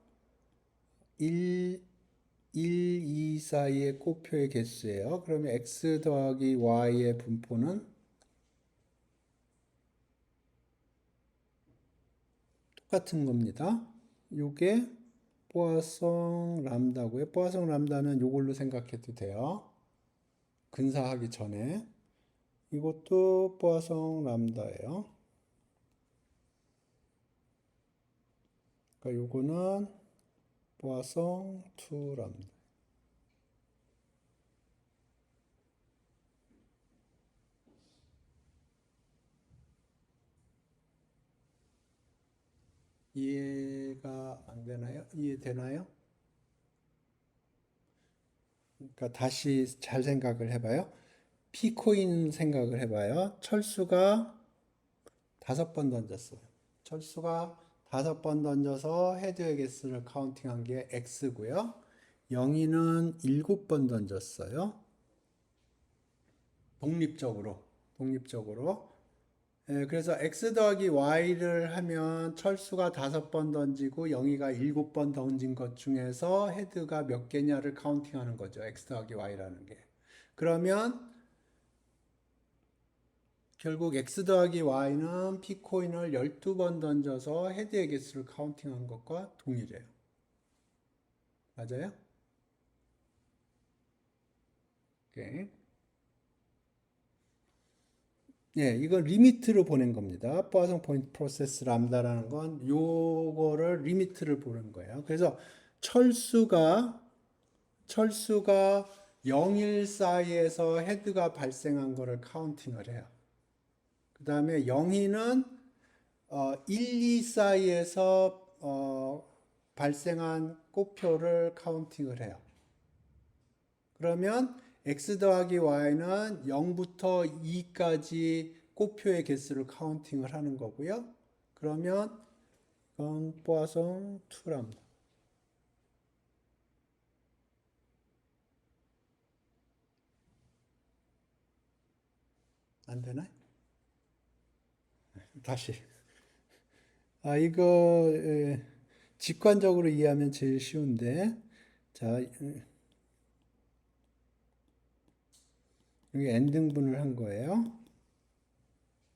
Speaker 1: 1, 2 사이의 곱표의 개수예요. 그러면 x 더하기 y의 분포는 똑같은 겁니다. 요게 포화송 람다고요. 포화송 람다는 요걸로 생각해도 돼요. 근사하기 전에. 이것도 포화송 람다예요. 그러니까 요거는 포화송 2 람다. 이해가 안 되나요? 이해되나요? 그러니까 다시 잘 생각을 해봐요. P코인 생각을 해봐요. 철수가 5번 던졌어요. 철수가 5번 던져서 헤드의 개수를 카운팅한 게 X고요. 영희는 7번 던졌어요. 독립적으로. 그래서 X 더하기 Y를 하면 철수가 5번 던지고 영희가 7번 던진 것 중에서 헤드가 몇 개냐를 카운팅하는 거죠. X 더하기 Y라는 게. 그러면 결국 x 더하기 y는 p 코인을 12번 던져서 헤드의 개수를 카운팅한 것과 동일해요. 맞아요? 오케이. 예, 이건 리미트로 보낸 겁니다. 포아송 포인트 프로세스 람다라는 건 요거를 리미트를 보는 거예요. 그래서 철수가 0일 사이에서 헤드가 발생한 거를 카운팅을 해요. 그 다음에 0이는 1, 2 사이에서 발생한 꽃표를 카운팅을 해요. 그러면 x 더하기 y는 0부터 2까지 꽃표의 개수를 카운팅을 하는 거고요. 그러면 이건 포아송 2랍니다. 안 되나? 다시. 이거 직관적으로 이해하면 제일 쉬운데. 자, 여기 n등분을 한 거예요.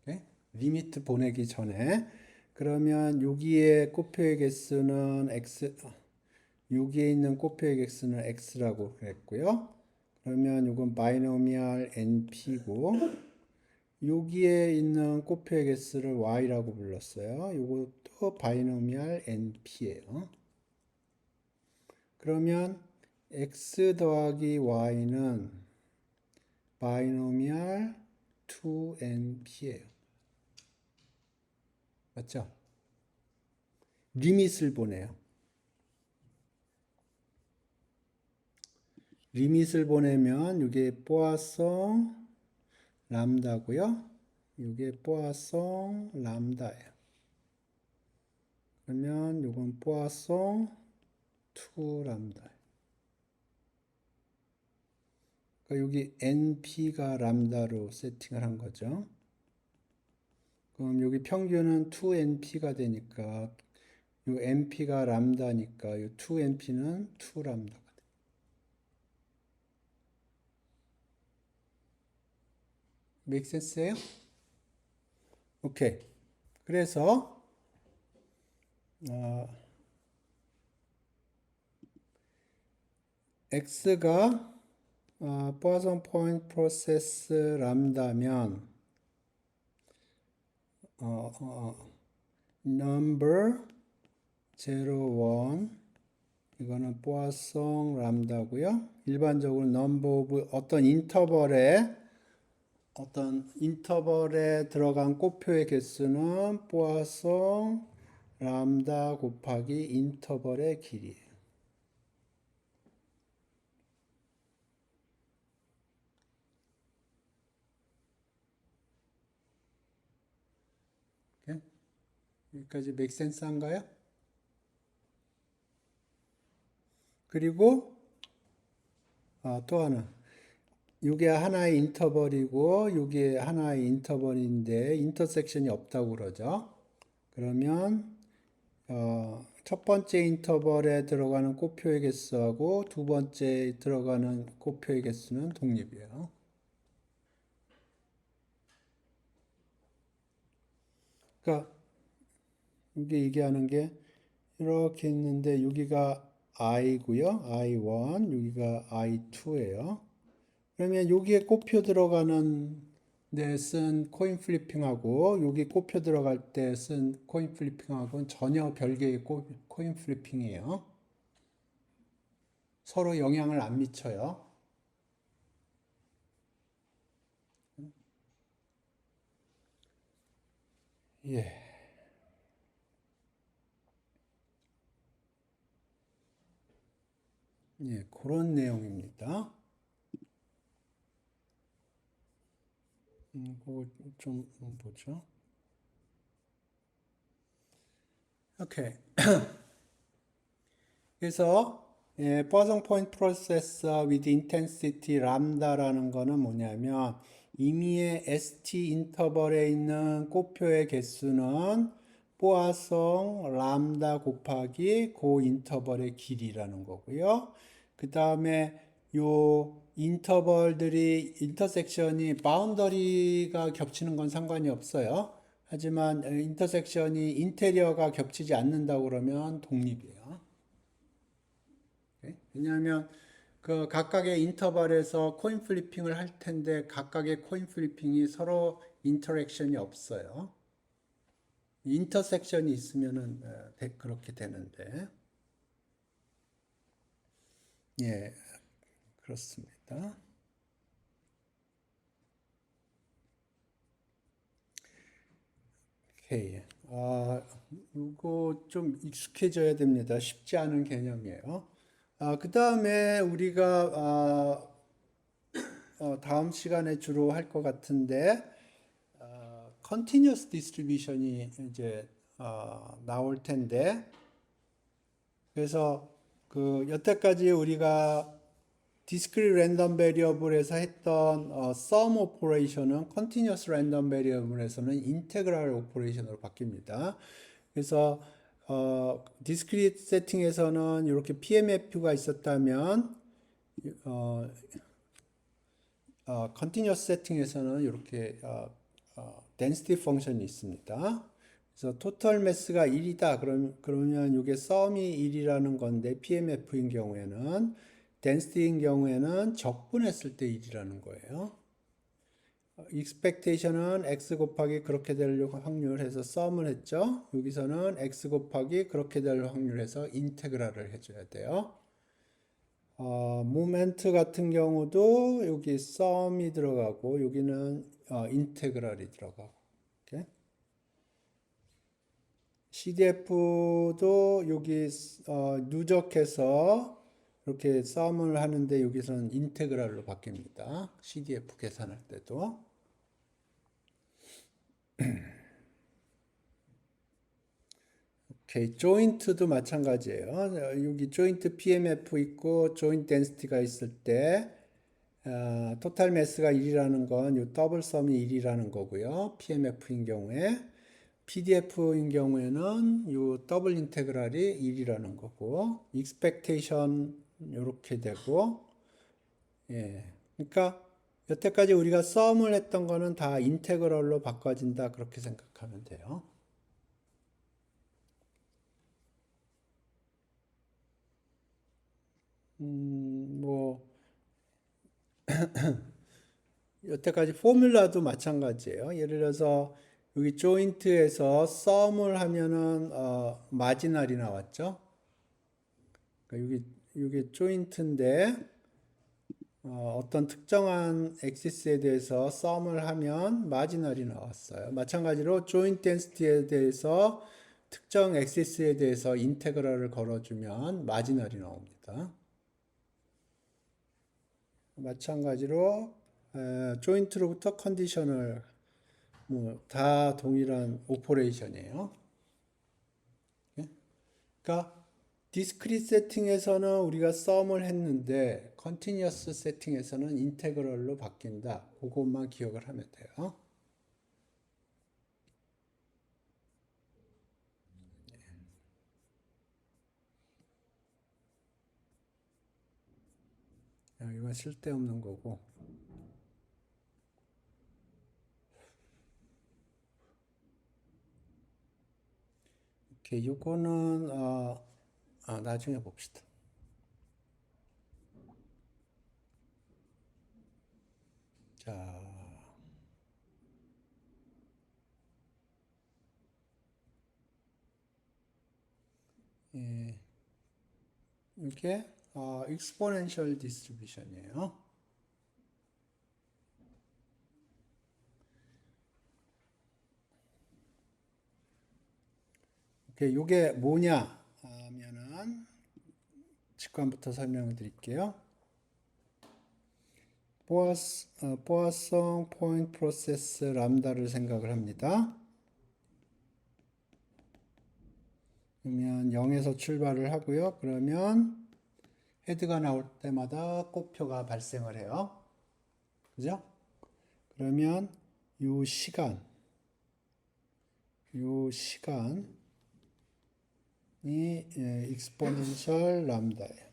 Speaker 1: 네? 리미트 보내기 전에. 그러면 여기에 꽃표의 개수는 x, 여기에 있는 꽃표의 개수는 x라고 그랬고요. 그러면 이건 바이노미얼 np고 여기에 있는 꽃표의 개수를 y라고 불렀어요. 이것도 바이노미얼 np예요. 그러면 x 더하기 y는 바이노미얼 2np예요. 맞죠? 리밋을 보내요. 리밋을 보내면 이게 포아송 람다고요. 이게 포아송 람다예요. 그러면 이건 포아송 2 람다예요. 그러니까 여기 np가 람다로 세팅을 한 거죠. 그럼 여기 평균은 2np가 되니까 이 np가 람다니까 이 2np는 2 람다가 돼. make sense예요? 오케이. 그래서 x가 포아송 포인트 프로세스 람다면 number 0, 1 이거는 포아송 람다고요. 일반적으로 number of 어떤 인터벌에 들어간 꽃표의 개수는 포아송 람다 곱하기 인터벌의 길이에요. 오케이? 여기까지 make sense 한가요? 그리고 또 하나. 이게 하나의 인터벌이고 이게 하나의 인터벌인데 인터섹션이 없다고 그러죠. 그러면 첫 번째 인터벌에 들어가는 꽃표의 개수하고 두 번째 들어가는 꽃표의 개수는 독립이에요. 그러니까 이게 얘기하는 게 이렇게 있는데 여기가 i고요. i1, 여기가 i2예요. 그러면 여기에 꽃표 들어가는 데 쓴 코인 플리핑하고 여기 꽃표 들어갈 때 쓴 코인 플리핑하고는 전혀 별개의 코인 플리핑이에요. 서로 영향을 안 미쳐요. 예. 예, 그런 내용입니다. 그거 좀 보죠. 오케이. 그래서 포아송 포인트 프로세스 with intensity 람다라는 거는 뭐냐면 임의의 ST 인터벌에 있는 꽃표의 개수는 포아송 람다 곱하기 그 인터벌의 길이라는 거고요. 그 다음에 요 인터벌들이 인터섹션이 바운더리가 겹치는 건 상관이 없어요. 하지만 인터섹션이 인테리어가 겹치지 않는다고 그러면 독립이에요. 왜냐하면 그 각각의 인터벌에서 코인 플리핑을 할 텐데 각각의 코인 플리핑이 서로 인터랙션이 없어요. 인터섹션이 있으면은 그렇게 되는데, 예, 그렇습니다. 오케이. 이거 좀 익숙해져야 됩니다. 쉽지 않은 개념이에요. 그 다음에 우리가 다음 시간에 주로 할 것 같은데, continuous distribution이 이제 나올 텐데, 그래서 그 여태까지 우리가 discrete random variable에서 했던 sum operation은 continuous random variable에서는 integral operation으로 바뀝니다. 그래서 discrete 세팅에서는 이렇게 PMF가 있었다면 continuous 세팅에서는 이렇게 density 펑션이 있습니다. 그래서 total mass가 1이다. 그러면 이게 sum이 1이라는 건데 PMF인 경우에는 density인 경우에는 적분했을 때 1이라는 거예요. expectation은 x 곱하기 그렇게 될 확률 해서 sum을 했죠. 여기서는 x 곱하기 그렇게 될 확률 해서 인테그랄을 해줘야 돼요. 모멘트 같은 경우도 여기 sum이 들어가고 여기는 인테그랄이 들어가고. 이렇게. CDF도 여기 누적해서 이렇게 sum을 하는데 여기서는 인테그랄로 바뀝니다. CDF 계산할 때도. 오케이, 조인트도 마찬가지예요. 여기 조인트 PMF 있고 조인트 덴시티가 있을 때 토탈 매스가 1이라는 건 이 더블 썸이 1이라는 거고요. PMF인 경우에 PDF인 경우에는 이 더블 인테그랄이 1이라는 거고 익스펙테이션 이렇게 되고 예. 그러니까 여태까지 우리가 썸을 했던 거는 다 인테그럴로 바꿔진다 그렇게 생각하면 돼요. 뭐 여태까지 포뮬라도 마찬가지예요. 예를 들어서 여기 조인트에서 썸을 하면은 마지널이 나왔죠. 그러니까 여기 조인트인데 어떤 특정한 엑시스에 대해서 썸을 하면 마지널이 나왔어요. 마찬가지로 조인트 덴시티에 대해서 특정 엑시스에 대해서 인테그럴을 걸어주면 마지널이 나옵니다. 마찬가지로 조인트로부터 컨디셔널 다 동일한 오퍼레이션이에요. 그러니까 디스크리트 세팅에서는 우리가 썸을 했는데 컨티뉴어스 세팅에서는 인테그럴로 바뀐다. 그것만 기억을 하면 돼요. 이건 쓸데없는 거고. 오케이, 요거는 나중에 봅시다. 자, 예, 이게 exponential distribution이에요. 오케이, 요게 뭐냐 하면은 직관부터 설명을 드릴게요. 포화성 포인트 프로세스 람다를 생각을 합니다. 그러면 0에서 출발을 하고요. 그러면 헤드가 나올 때마다 꽃표가 발생을 해요. 그죠? 그러면 요 시간이 익스포넨셜 람다예요.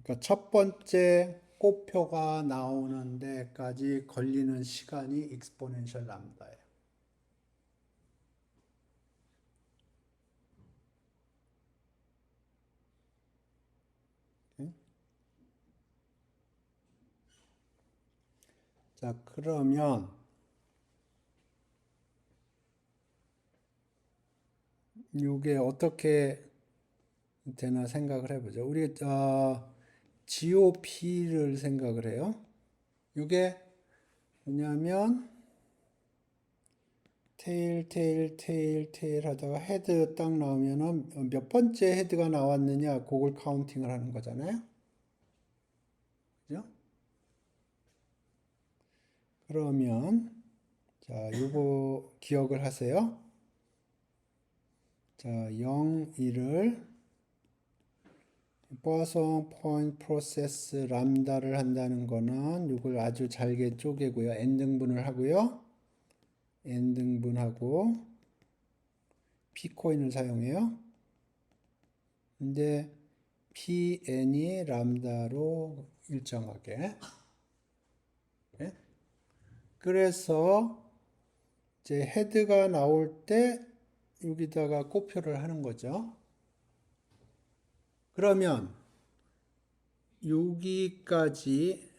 Speaker 1: 그러니까 첫 번째 곱표가 나오는 데까지 걸리는 시간이 익스포넨셜 람다예요. 자, 그러면 이게 어떻게 되나 생각을 해보죠. 우리 GOP를 생각을 해요. 이게 뭐냐면 테일 하다가 헤드 딱 나오면은 몇 번째 헤드가 나왔느냐 그걸 카운팅을 하는 거잖아요. 그죠? 그러면 자, 요거 기억을 하세요. 자, 0, 1을 포아송 포인트 프로세스 람다를 한다는 거는 이걸 아주 잘게 쪼개고요. n등분을 하고요. n등분하고 p코인을 사용해요. 근데 pn이 람다로 일정하게. 네? 그래서 이제 헤드가 나올 때 여기다가 곱표를 하는 거죠. 그러면 여기까지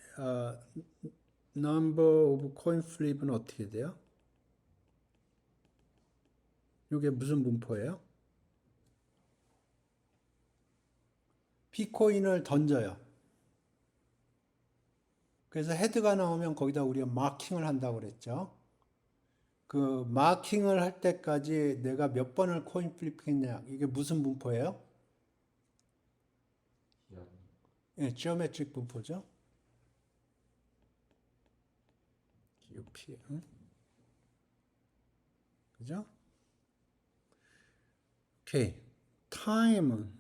Speaker 1: number of coin flip은 어떻게 돼요? 이게 무슨 분포예요? P코인을 던져요. 그래서 헤드가 나오면 거기다 우리가 마킹을 한다고 그랬죠. 그 마킹을 할 때까지 내가 몇 번을 코인 플립했냐 이게 무슨 분포예요? 예, 지오메트릭 분포죠. GOP, 응? 그죠? 오케이. 타임은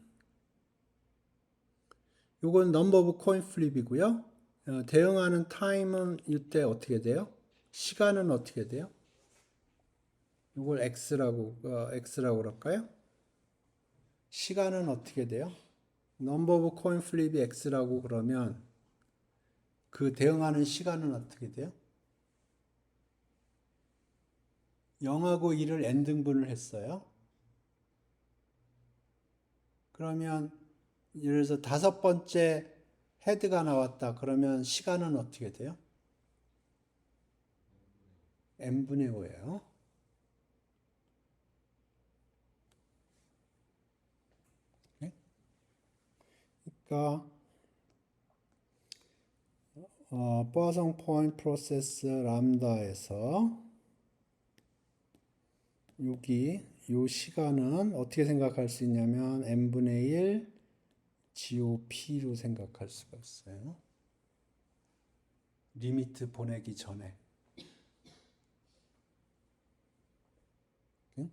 Speaker 1: 이건 넘버 오브 코인 플립이고요. 대응하는 타임은 이때 어떻게 돼요? 시간은 어떻게 돼요? 이걸 X라고 그럴까요? 시간은 어떻게 돼요? 넘버 오브 코인 플립이 X라고 그러면 그 대응하는 시간은 어떻게 돼요? 0하고 1을 n등분을 했어요. 그러면 예를 들어서 다섯 번째 헤드가 나왔다. 그러면 시간은 어떻게 돼요? n분의 5예요. 그러니까 포화성 포인트 프로세스 람다에서 여기 이 시간은 어떻게 생각할 수 있냐면 n분의 1 GOP로 생각할 수가 있어요. 리미트 보내기 전에. 응?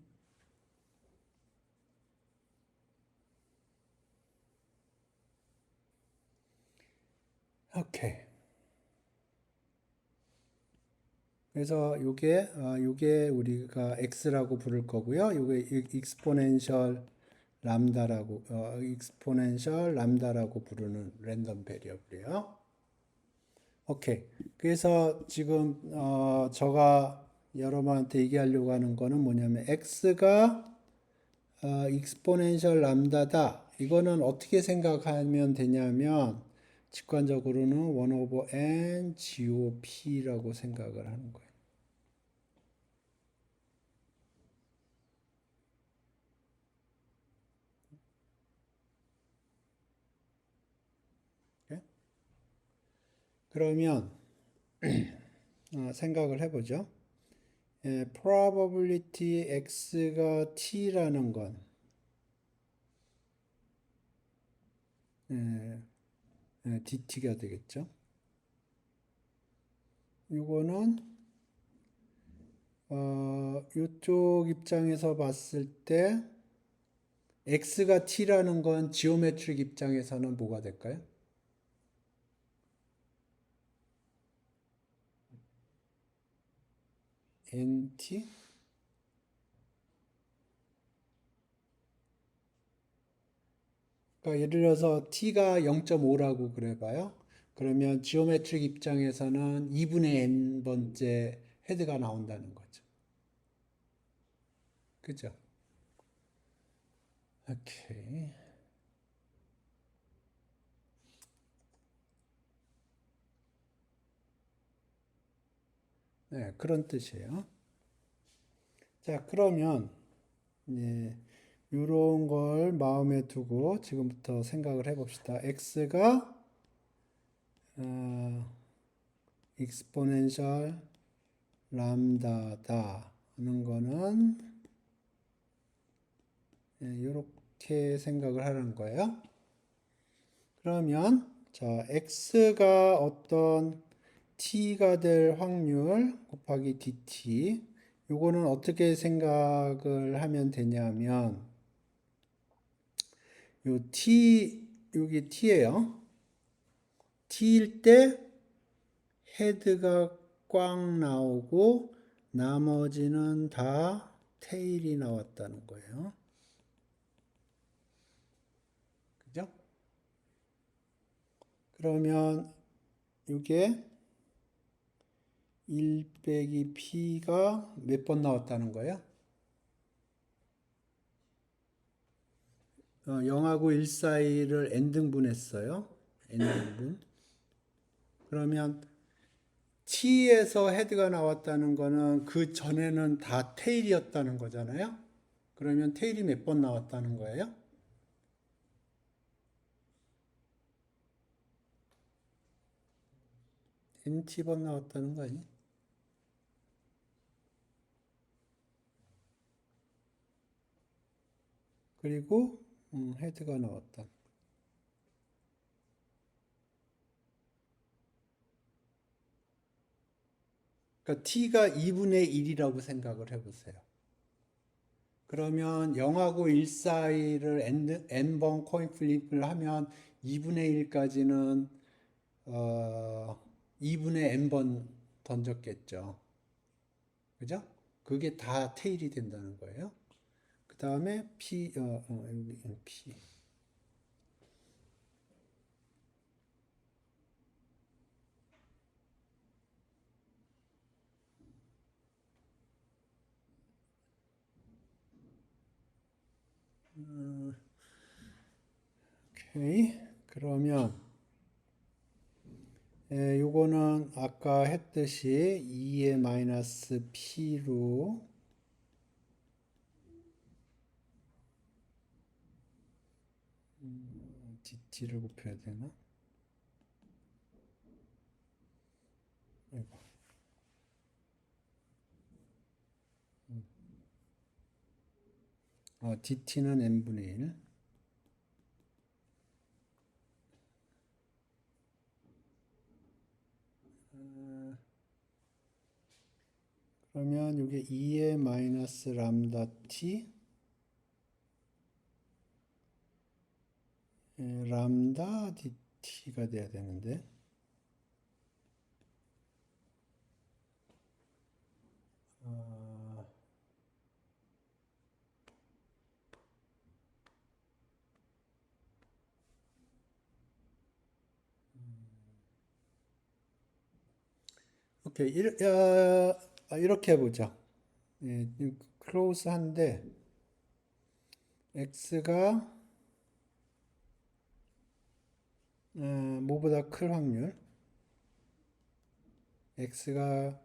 Speaker 1: 오케이. 그래서 요게 우리가 x라고 부를 거고요. 요게 익스포넨셜 람다라고 부르는 랜덤 베리어블이에요. 오케이. 그래서 지금 제가 여러분한테 얘기하려고 하는 거는 뭐냐면 x가 익스포넨셜 람다다. 이거는 어떻게 생각하면 되냐면 직관적으로는 1 over n GOP라고 생각을 하는 거예요. 오케이? 그러면 생각을 해보죠. probability x가 t라는 건 dt가 되겠죠. 이거는 이쪽 입장에서 봤을 때 x가 t라는 건 지오메트릭 입장에서는 뭐가 될까요? nt? 그러니까 예를 들어서 t가 0.5라고 그래봐요. 그러면 지오메트릭 입장에서는 2분의 n번째 헤드가 나온다는 거죠. 그죠? 오케이. 네, 그런 뜻이에요. 자, 그러면 예, 이런 걸 마음에 두고 지금부터 생각을 해봅시다. x가 익스포넨셜 람다다 하는 거는 이렇게 생각을 하는 거예요. 그러면 자, x가 어떤 t가 될 확률 곱하기 dt 요거는 어떻게 생각을 하면 되냐면 요 t 여기 t예요. t일 때 헤드가 꽝 나오고 나머지는 다 테일이 나왔다는 거예요. 그죠? 그러면 이게 1 빼기 p가 몇 번 나왔다는 거예요? 0하고 1 사이를 n등분했어요. n등분. 그러면 t에서 헤드가 나왔다는 거는 그 전에는 다 테일이었다는 거잖아요. 그러면 테일이 몇 번 나왔다는 거예요? nt번 나왔다는 거 아니에요? 그리고 헤드가 나왔다. 그러니까 t가 2분의 1이라고 생각을 해보세요. 그러면 0하고 1 사이를 n번 코인 플립을 하면 2분의 1까지는 2분의 n번 던졌겠죠. 그죠? 그게 다 테일이 된다는 거예요. 그 다음에 P. 오케이. 그러면 요거는 아까 했듯이 2의 마이너스 P로 DT를 곱해야 되나? DT는 n분의 1. 그러면 이게 2의 마이너스 람다 t 람다 dt가 돼야 되는데 오케이 이렇게 해보자. 클로즈한데 x가 뭐보다 클 확률 x가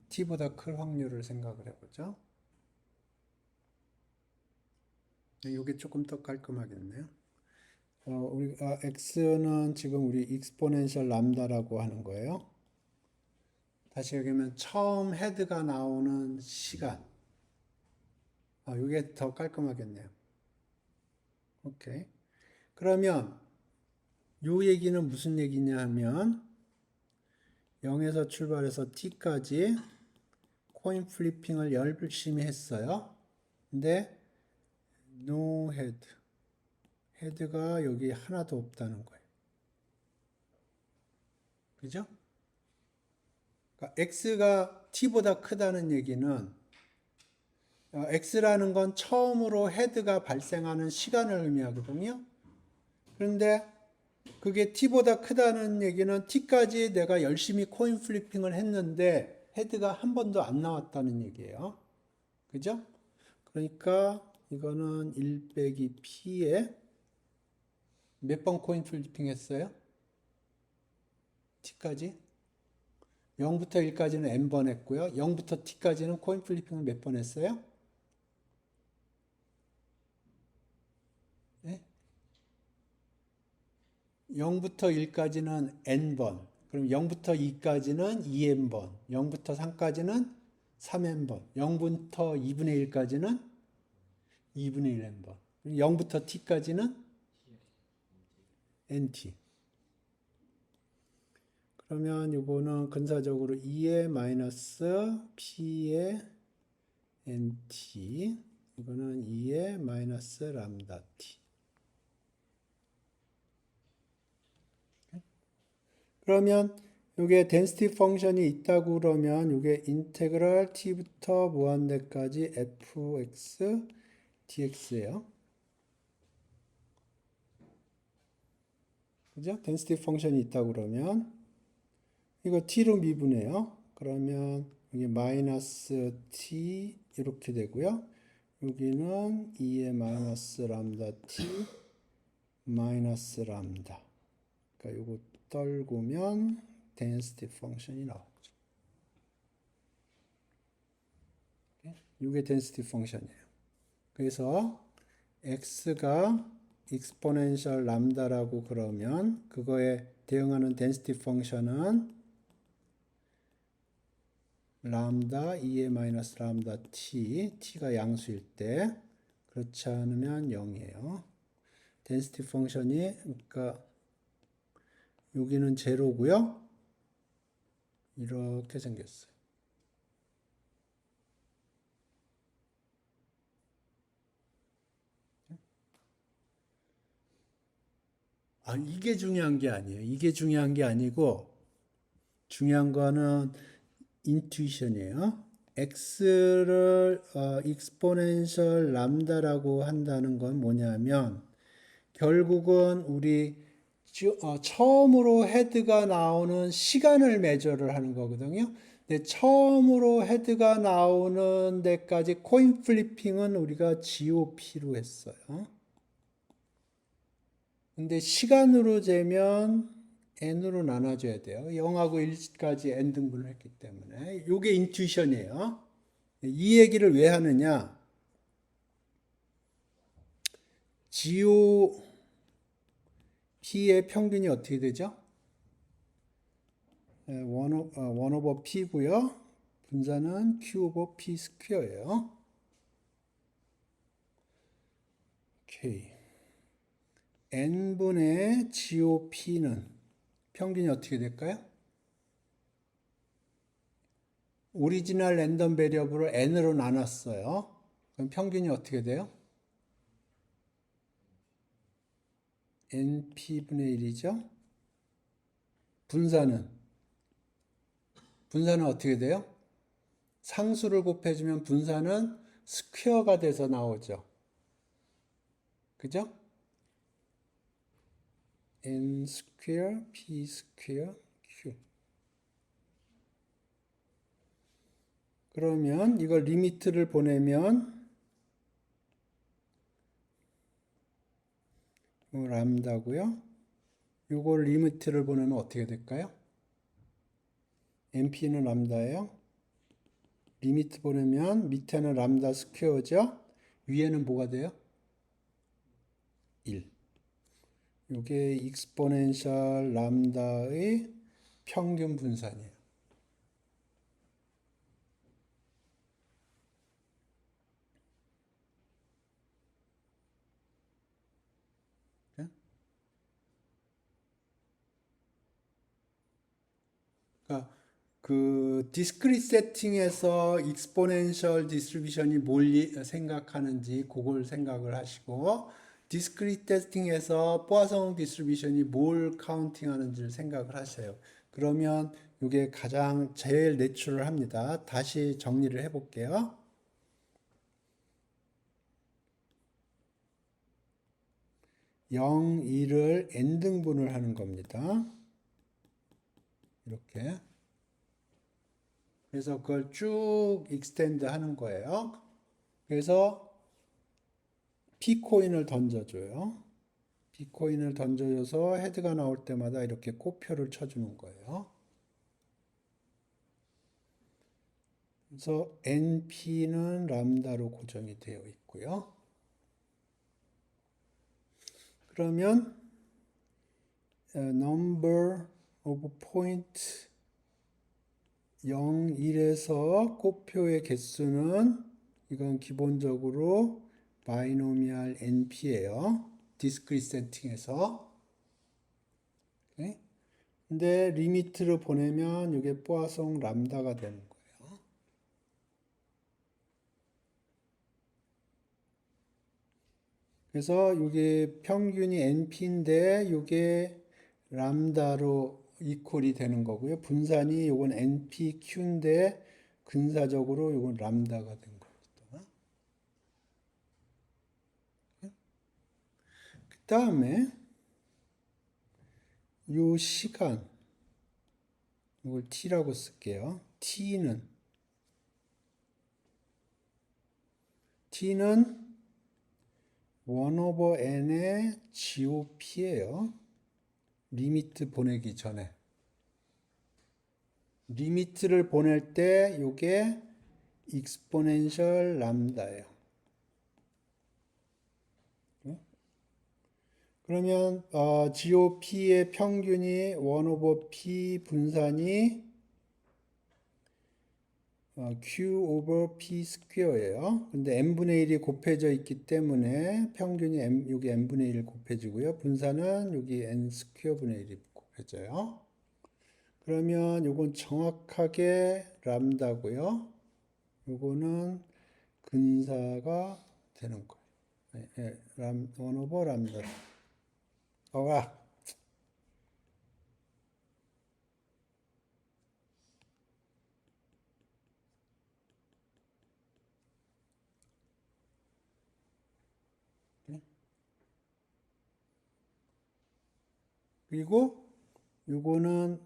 Speaker 1: t보다 클 확률을 생각을 해보죠. 이게 조금 더 깔끔하겠네요. x는 지금 우리 익스포넨셜 람다라고 하는 거예요. 다시 얘기하면 처음 헤드가 나오는 시간. 이게 더 깔끔하겠네요. 오케이. 그러면 요 얘기는 무슨 얘기냐 하면 0에서 출발해서 t까지 코인 플리핑을 열심히 했어요. 근데 no head. 헤드가 여기 하나도 없다는 거예요. 그죠? 그러니까 x가 t보다 크다는 얘기는 x라는 건 처음으로 헤드가 발생하는 시간을 의미하거든요. 그런데 그게 t보다 크다는 얘기는 t까지 내가 열심히 코인 플리핑을 했는데 헤드가 한 번도 안 나왔다는 얘기예요. 그죠? 그러니까 이거는 1 빼기 p에 몇 번 코인 플리핑 했어요? t까지? 0부터 1까지는 n번 했고요. 0부터 t까지는 코인 플리핑을 몇 번 했어요? 네? 0부터 1까지는 n번. 그럼 0부터 2까지는 2n번. 0부터 3까지는 3n번. 0부터 2분의 1까지는 2분의 1n번. 0부터 t까지는 nt. 그러면 이거는 근사적으로 2의 마이너스 p의 nt. 이거는 2의 마이너스 람다 t. 그러면 이게 density 펑션이 있다고 그러면 이게 인테그랄 t부터 무한대까지 fx dx예요. 그죠? density 펑션이 있다고 그러면 이거 t로 미분해요. 그러면 여기 마이너스 t 이렇게 되고요. 여기는 2의 마이너스 람다 t 마이너스 람다. 그러니까 이거 떨구면 density 펑션이 나오죠. 이게 density 펑션이에요. 그래서 x가 exponential 람다라고 그러면 그거에 대응하는 density 펑션은 람다 2의 마이너스 람다 t가 양수일 때 그렇지 않으면 0이에요. density 펑션이 그러니까 여기는 제로고요. 이렇게 생겼어요. 이게 중요한 게 아니에요. 이게 중요한 게 아니고 중요한 거는 인투이션이에요. x를 exponential 람다라고 한다는 건 뭐냐면 결국은 우리 처음으로 헤드가 나오는 시간을 메저를 하는 거거든요. 근데 처음으로 헤드가 나오는 데까지 코인 플리핑은 우리가 GOP로 했어요. 근데 시간으로 재면 n으로 나눠줘야 돼요. 0하고 1까지 n 등분을 했기 때문에. 이게 인투이션이에요. 이 얘기를 왜 하느냐? GOP의 평균이 어떻게 되죠? 1 over P고요. 분자는 Q over P 스퀘어예요. 오케이. n분의 GOP는 평균이 어떻게 될까요? 오리지널 랜덤 베리어블을 n으로 나눴어요. 그럼 평균이 어떻게 돼요? np분의 1이죠. 분사는 어떻게 돼요? 상수를 곱해주면 분사는 스퀘어가 돼서 나오죠. 그죠? n 스퀘어 p 스퀘어 q. 그러면 이걸 리미트를 보내면 람다고요. 이걸 리미트를 보내면 어떻게 될까요? np는 람다예요. 리미트 보내면 밑에는 람다 스퀘어죠. 위에는 뭐가 돼요? 1. 이게 익스포넨셜 람다의 평균 분산이에요. 그러니까 그 디스크릿 세팅에서 익스포넨셜 디스트리뷰션이 뭘 생각하는지 그걸 생각을 하시고 디스크릿 세팅에서 포아송 디스트리뷰션이 뭘 카운팅하는지를 생각을 하세요. 그러면 이게 가장 제일 내추럴합니다. 다시 정리를 해볼게요. 0, 1을 n등분을 하는 겁니다. 이렇게. 그래서 그걸 쭉 익스텐드 하는 거예요. 그래서 P코인을 던져줘요. P코인을 던져줘서 헤드가 나올 때마다 이렇게 꼬표를 쳐주는 거예요. 그래서 NP는 람다로 고정이 되어 있고요. 그러면 number of point 0, 1에서 꼬표의 개수는 이건 기본적으로 바이노미얼 NP예요. 디스크리트 세팅에서. 오케이? 근데 리미트를 보내면 이게 포화송 람다가 되는 거예요. 그래서 이게 평균이 NP인데 이게 람다로 이퀄이 되는 거고요. 분산이 이건 NPQ인데 근사적으로 이건 람다가 된 겁니다. 그 다음에 이 시간 이걸 t라고 쓸게요. t는 1/n의 GOP예요. 리미트 보내기 전에. 리미트를 보낼 때 이게 익스포넨셜 람다예요. 그러면 GOP의 평균이 1/P 분산이 Q over P 스퀘어예요. 근데 n분의 1이 곱해져 있기 때문에 평균이 여기 n분의 1 곱해지고요. 분산은 여기 n 스퀘어 분의 1이 곱해져요. 그러면 요건 정확하게 람다고요. 요거는 근사가 되는 거예요. 예, 1/람다. 그리고 요거는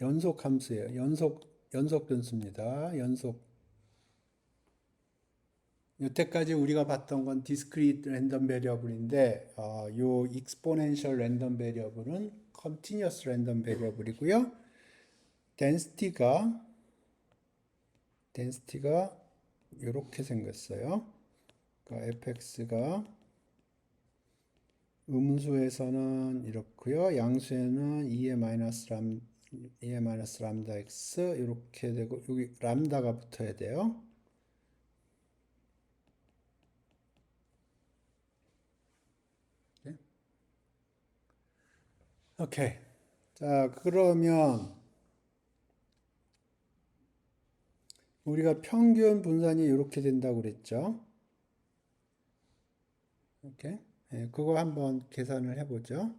Speaker 1: 연속 함수예요. 연속 변수입니다. 여태까지 우리가 봤던 건 discrete random variable인데 요 exponential random variable은 continuous random variable이고요. density가 이렇게 생겼어요. 그러니까 fx가 음수에서는 이렇고요. 양수에는 2의 마이너스 람다 x 이렇게 되고 여기 람다가 붙어야 돼요. 오케이. 자, 그러면 우리가 평균 분산이 이렇게 된다고 그랬죠. 오케이. 네, 그거 한번 계산을 해보죠.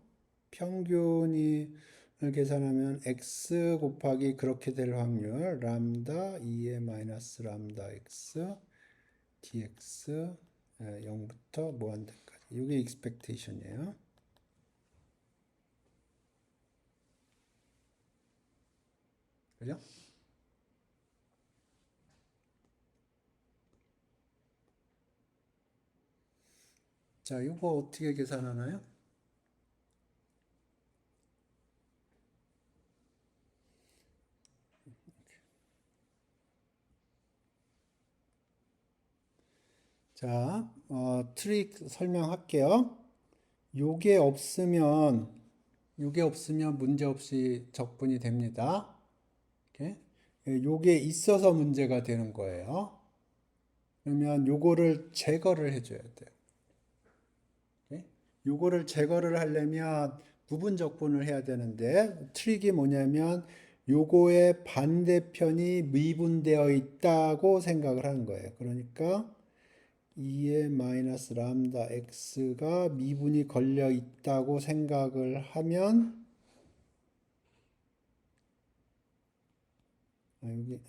Speaker 1: 평균을 계산하면 x 곱하기 그렇게 될 확률 람다 2의 마이너스 람다 x dx 0부터 무한대까지. 이게 expectation이에요. 그죠? 자, 이거 어떻게 계산하나요? 자, 트릭 설명할게요. 요게 없으면 문제없이 적분이 됩니다. 이렇게. 요게 있어서 문제가 되는 거예요. 그러면 요거를 제거를 해줘야 돼요. 이렇게. 요거를 제거를 하려면 부분 적분을 해야 되는데 트릭이 뭐냐면 요거의 반대편이 미분되어 있다고 생각을 하는 거예요. 그러니까 2의 마이너스 람다 x가 미분이 걸려 있다고 생각을 하면 여기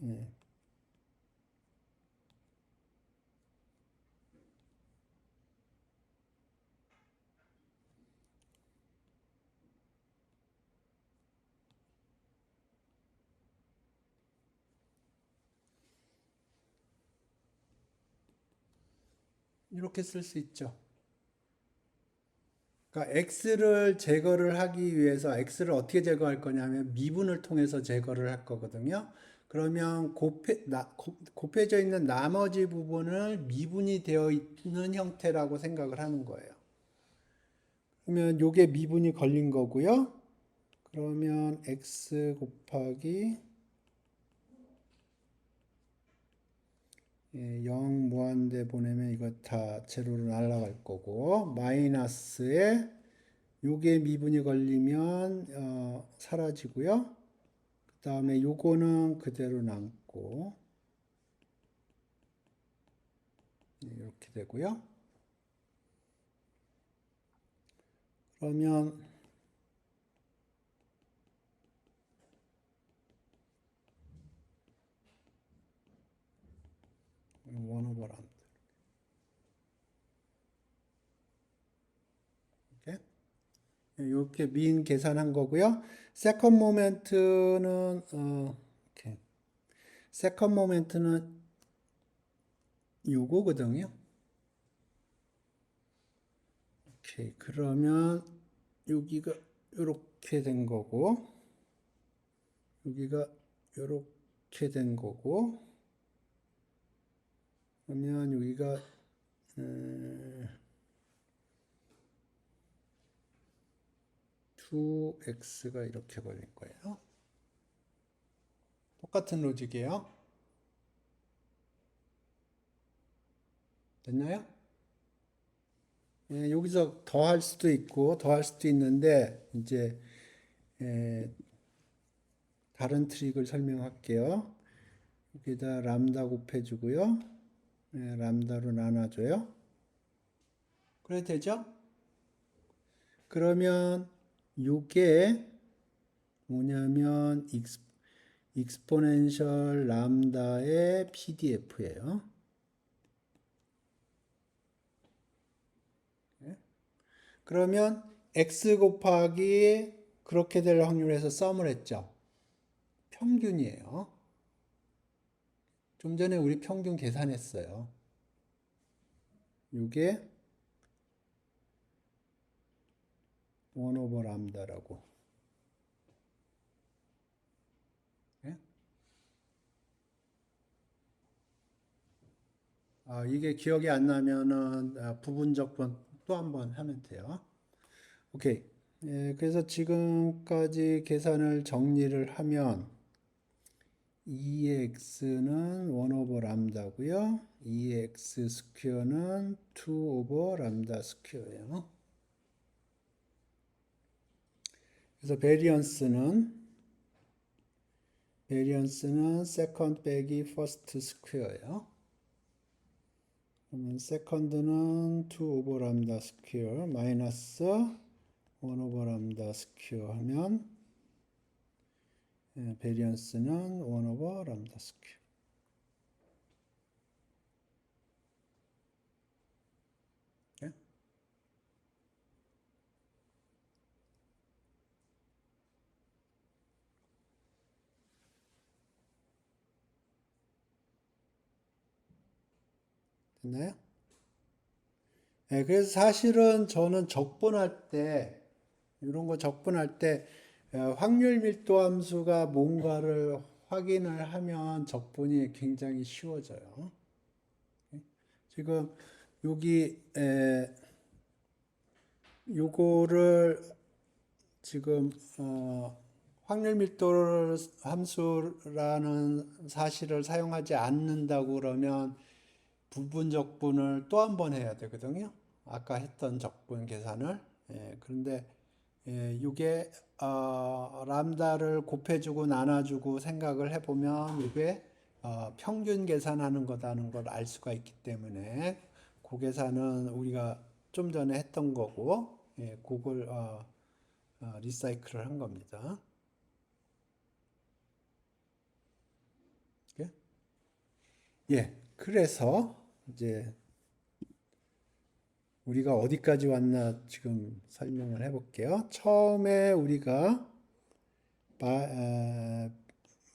Speaker 1: 이렇게 쓸 수 있죠. 그러니까 x를 제거를 하기 위해서 x를 어떻게 제거할 거냐면 미분을 통해서 제거를 할 거거든요. 그러면 곱해져 있는 나머지 부분을 미분이 되어 있는 형태라고 생각을 하는 거예요. 그러면 요게 미분이 걸린 거고요. 그러면 x 곱하기 0 무한대 보내면 이거 다 제로로 날아갈 거고 마이너스에 요게 미분이 걸리면 사라지고요. 그 다음에 요거는 그대로 남고 이렇게 되고요. 그러면 원 오버 람다 이렇게 민 계산한 거고요. 세컨 모멘트는 이렇게 세컨 모멘트는 요거거든요. 오케이. 그러면 여기가 이렇게 된 거고 여기가 이렇게 된 거고 그러면 여기가 2x가 이렇게 걸릴 거예요. 똑같은 로직이에요. 됐나요? 여기서 더할 수도 있고 더할 수도 있는데 이제 다른 트릭을 설명할게요. 여기다 람다 곱해주고요. 람다로 나눠줘요. 그래 되죠? 그러면 이게 뭐냐면 익스포넨셜 람다의 PDF예요. 그러면 x 곱하기 그렇게 될 확률에서 썸을 했죠. 평균이에요. 좀 전에 우리 평균 계산했어요. 이게 1 오버 람다라고. 이게 기억이 안 나면은 부분적분 또 한번 하면 돼요. 오케이. 그래서 지금까지 계산을 정리를 하면 2의 x는 1 오버 람다고요. 2의 x 스퀘어는 2 오버 람다 스퀘어예요. 그래서 베리언스는 세컨드 빼기 퍼스트 스퀘어예요. 그러면 세컨드는 2 오버 람다 스퀘어 마이너스 1 오버 람다 스퀘어 하면 베리언스는 1 오버 람다 스퀘어. 네? 됐나요? 네, 그래서 사실은 저는 적분할 때 이런 거 적분할 때 확률 밀도 함수가 뭔가를 확인을 하면 적분이 굉장히 쉬워져요. 지금 여기 요거를 지금 확률 밀도 함수라는 사실을 사용하지 않는다고 그러면 부분 적분을 또 한 번 해야 되거든요. 아까 했던 적분 계산을. 그런데 이게 람다를 곱해주고 나눠주고 생각을 해보면 이게 평균 계산하는 거다는 걸 알 수가 있기 때문에 그 계산은 우리가 좀 전에 했던 거고 그걸 리사이클을 한 겁니다. 그래서 이제 우리가 어디까지 왔나 지금 설명을 해볼게요. 처음에 우리가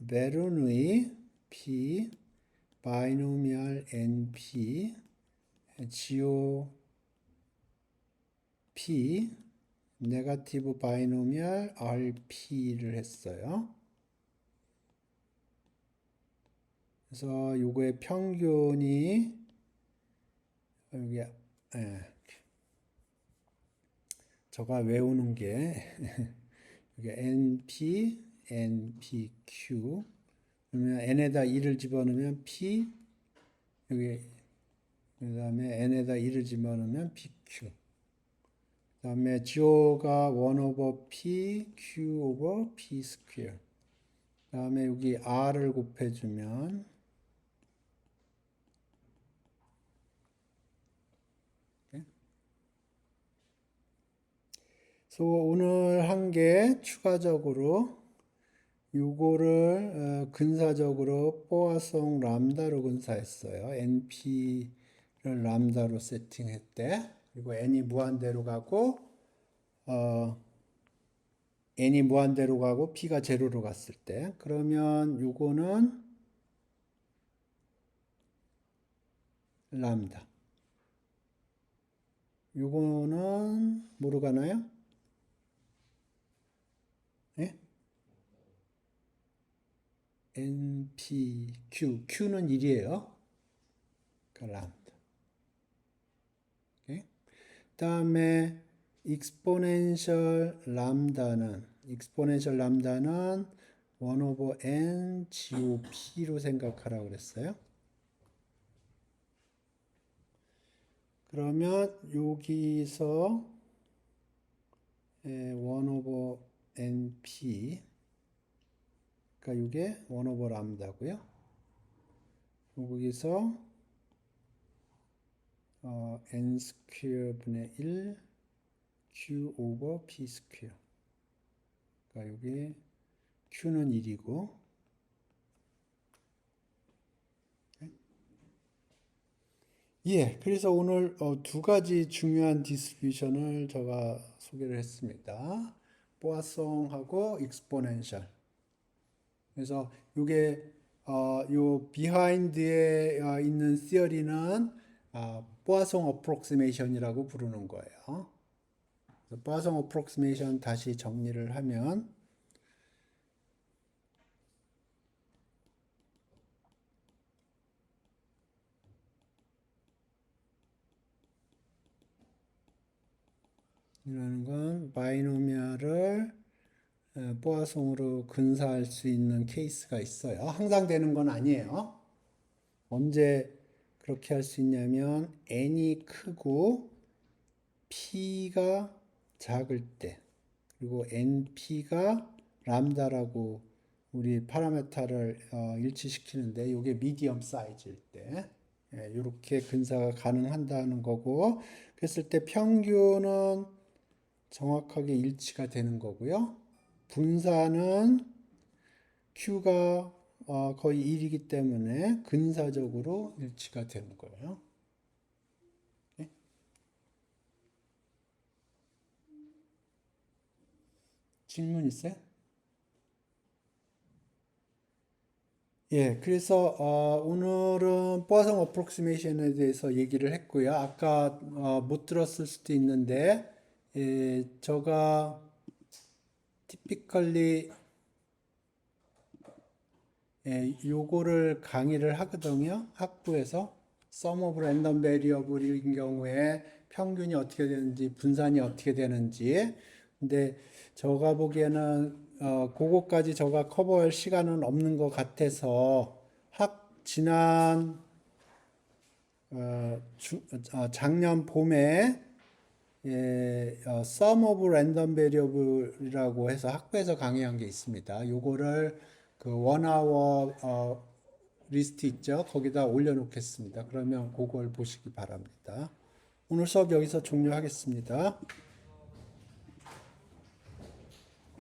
Speaker 1: 베르누이 P, 바이노미얼 NP, GOP 네거티브 바이노미얼 RP를 했어요. 그래서 요거의 평균이 여기 제가 외우는 게 여기 NP, NPQ 그러면 n에다 2를 집어넣으면 P 여기 그 다음에 n에다 2를 집어넣으면 PQ 그 다음에 GO가 1 over P, Q over P 스퀘어 그 다음에 여기 R을 곱해주면 그래서 오늘 한 게 추가적으로 요거를 근사적으로 뽀아송 람다로 근사했어요. NP를 람다로 세팅했대. 그리고 n이 무한대로 가고 n이 무한대로 가고 p가 제로로 갔을 때 그러면 요거는 람다. 요거는 뭐로 가나요? 예? NPQ, Q는 1이에요. 그러니까 람다. 오케이? 다음에 익스포넨셜 람다는 1 over n GOP로 생각하라고 그랬어요. 그러면 여기서 1 over np 그러니까 이게 1 over 람다고요. 여기서 n 스퀘어 분의 1 q over p 스퀘어 그러니까 여기 q는 1이고 예, 그래서 오늘 두 가지 중요한 디스트리뷰션을 제가 소개를 했습니다. 포아송하고 익스포넨셜. 그래서 이게 요 비하인드에 있는 시어리는 포아송 어프록시메이션이라고 부르는 거예요. 포아송 어프록시메이션 다시 정리를 하면 이라는 건 바이노미얼을 포아송으로 근사할 수 있는 케이스가 있어요. 항상 되는 건 아니에요. 언제 그렇게 할 수 있냐면 n이 크고 p가 작을 때 그리고 np가 람다라고 우리 파라메타를 일치시키는데 이게 미디엄 사이즈일 때 이렇게 근사가 가능한다는 거고 그랬을 때 평균은 정확하게 일치가 되는 거고요. 분산은 Q가 거의 1이기 때문에 근사적으로 일치가 되는 거예요. 네? 질문 있어요? 예, 그래서 오늘은 포아송 어프록시메이션에 대해서 얘기를 했고요. 아까 못 들었을 수도 있는데 제가 티피컬리 요거를 강의를 하거든요. 학부에서 Sum of Random Variable인 경우에 평균이 어떻게 되는지 분산이 어떻게 되는지 근데 제가 보기에는 그거까지 제가 커버할 시간은 없는 것 같아서 지난 작년 봄에 Sum of Random Variable이라고 해서 학부에서 강의한 게 있습니다. 요거를 그 원아워 리스트 있죠? 거기다 올려놓겠습니다. 그러면 그걸 보시기 바랍니다. 오늘 수업 여기서 종료하겠습니다.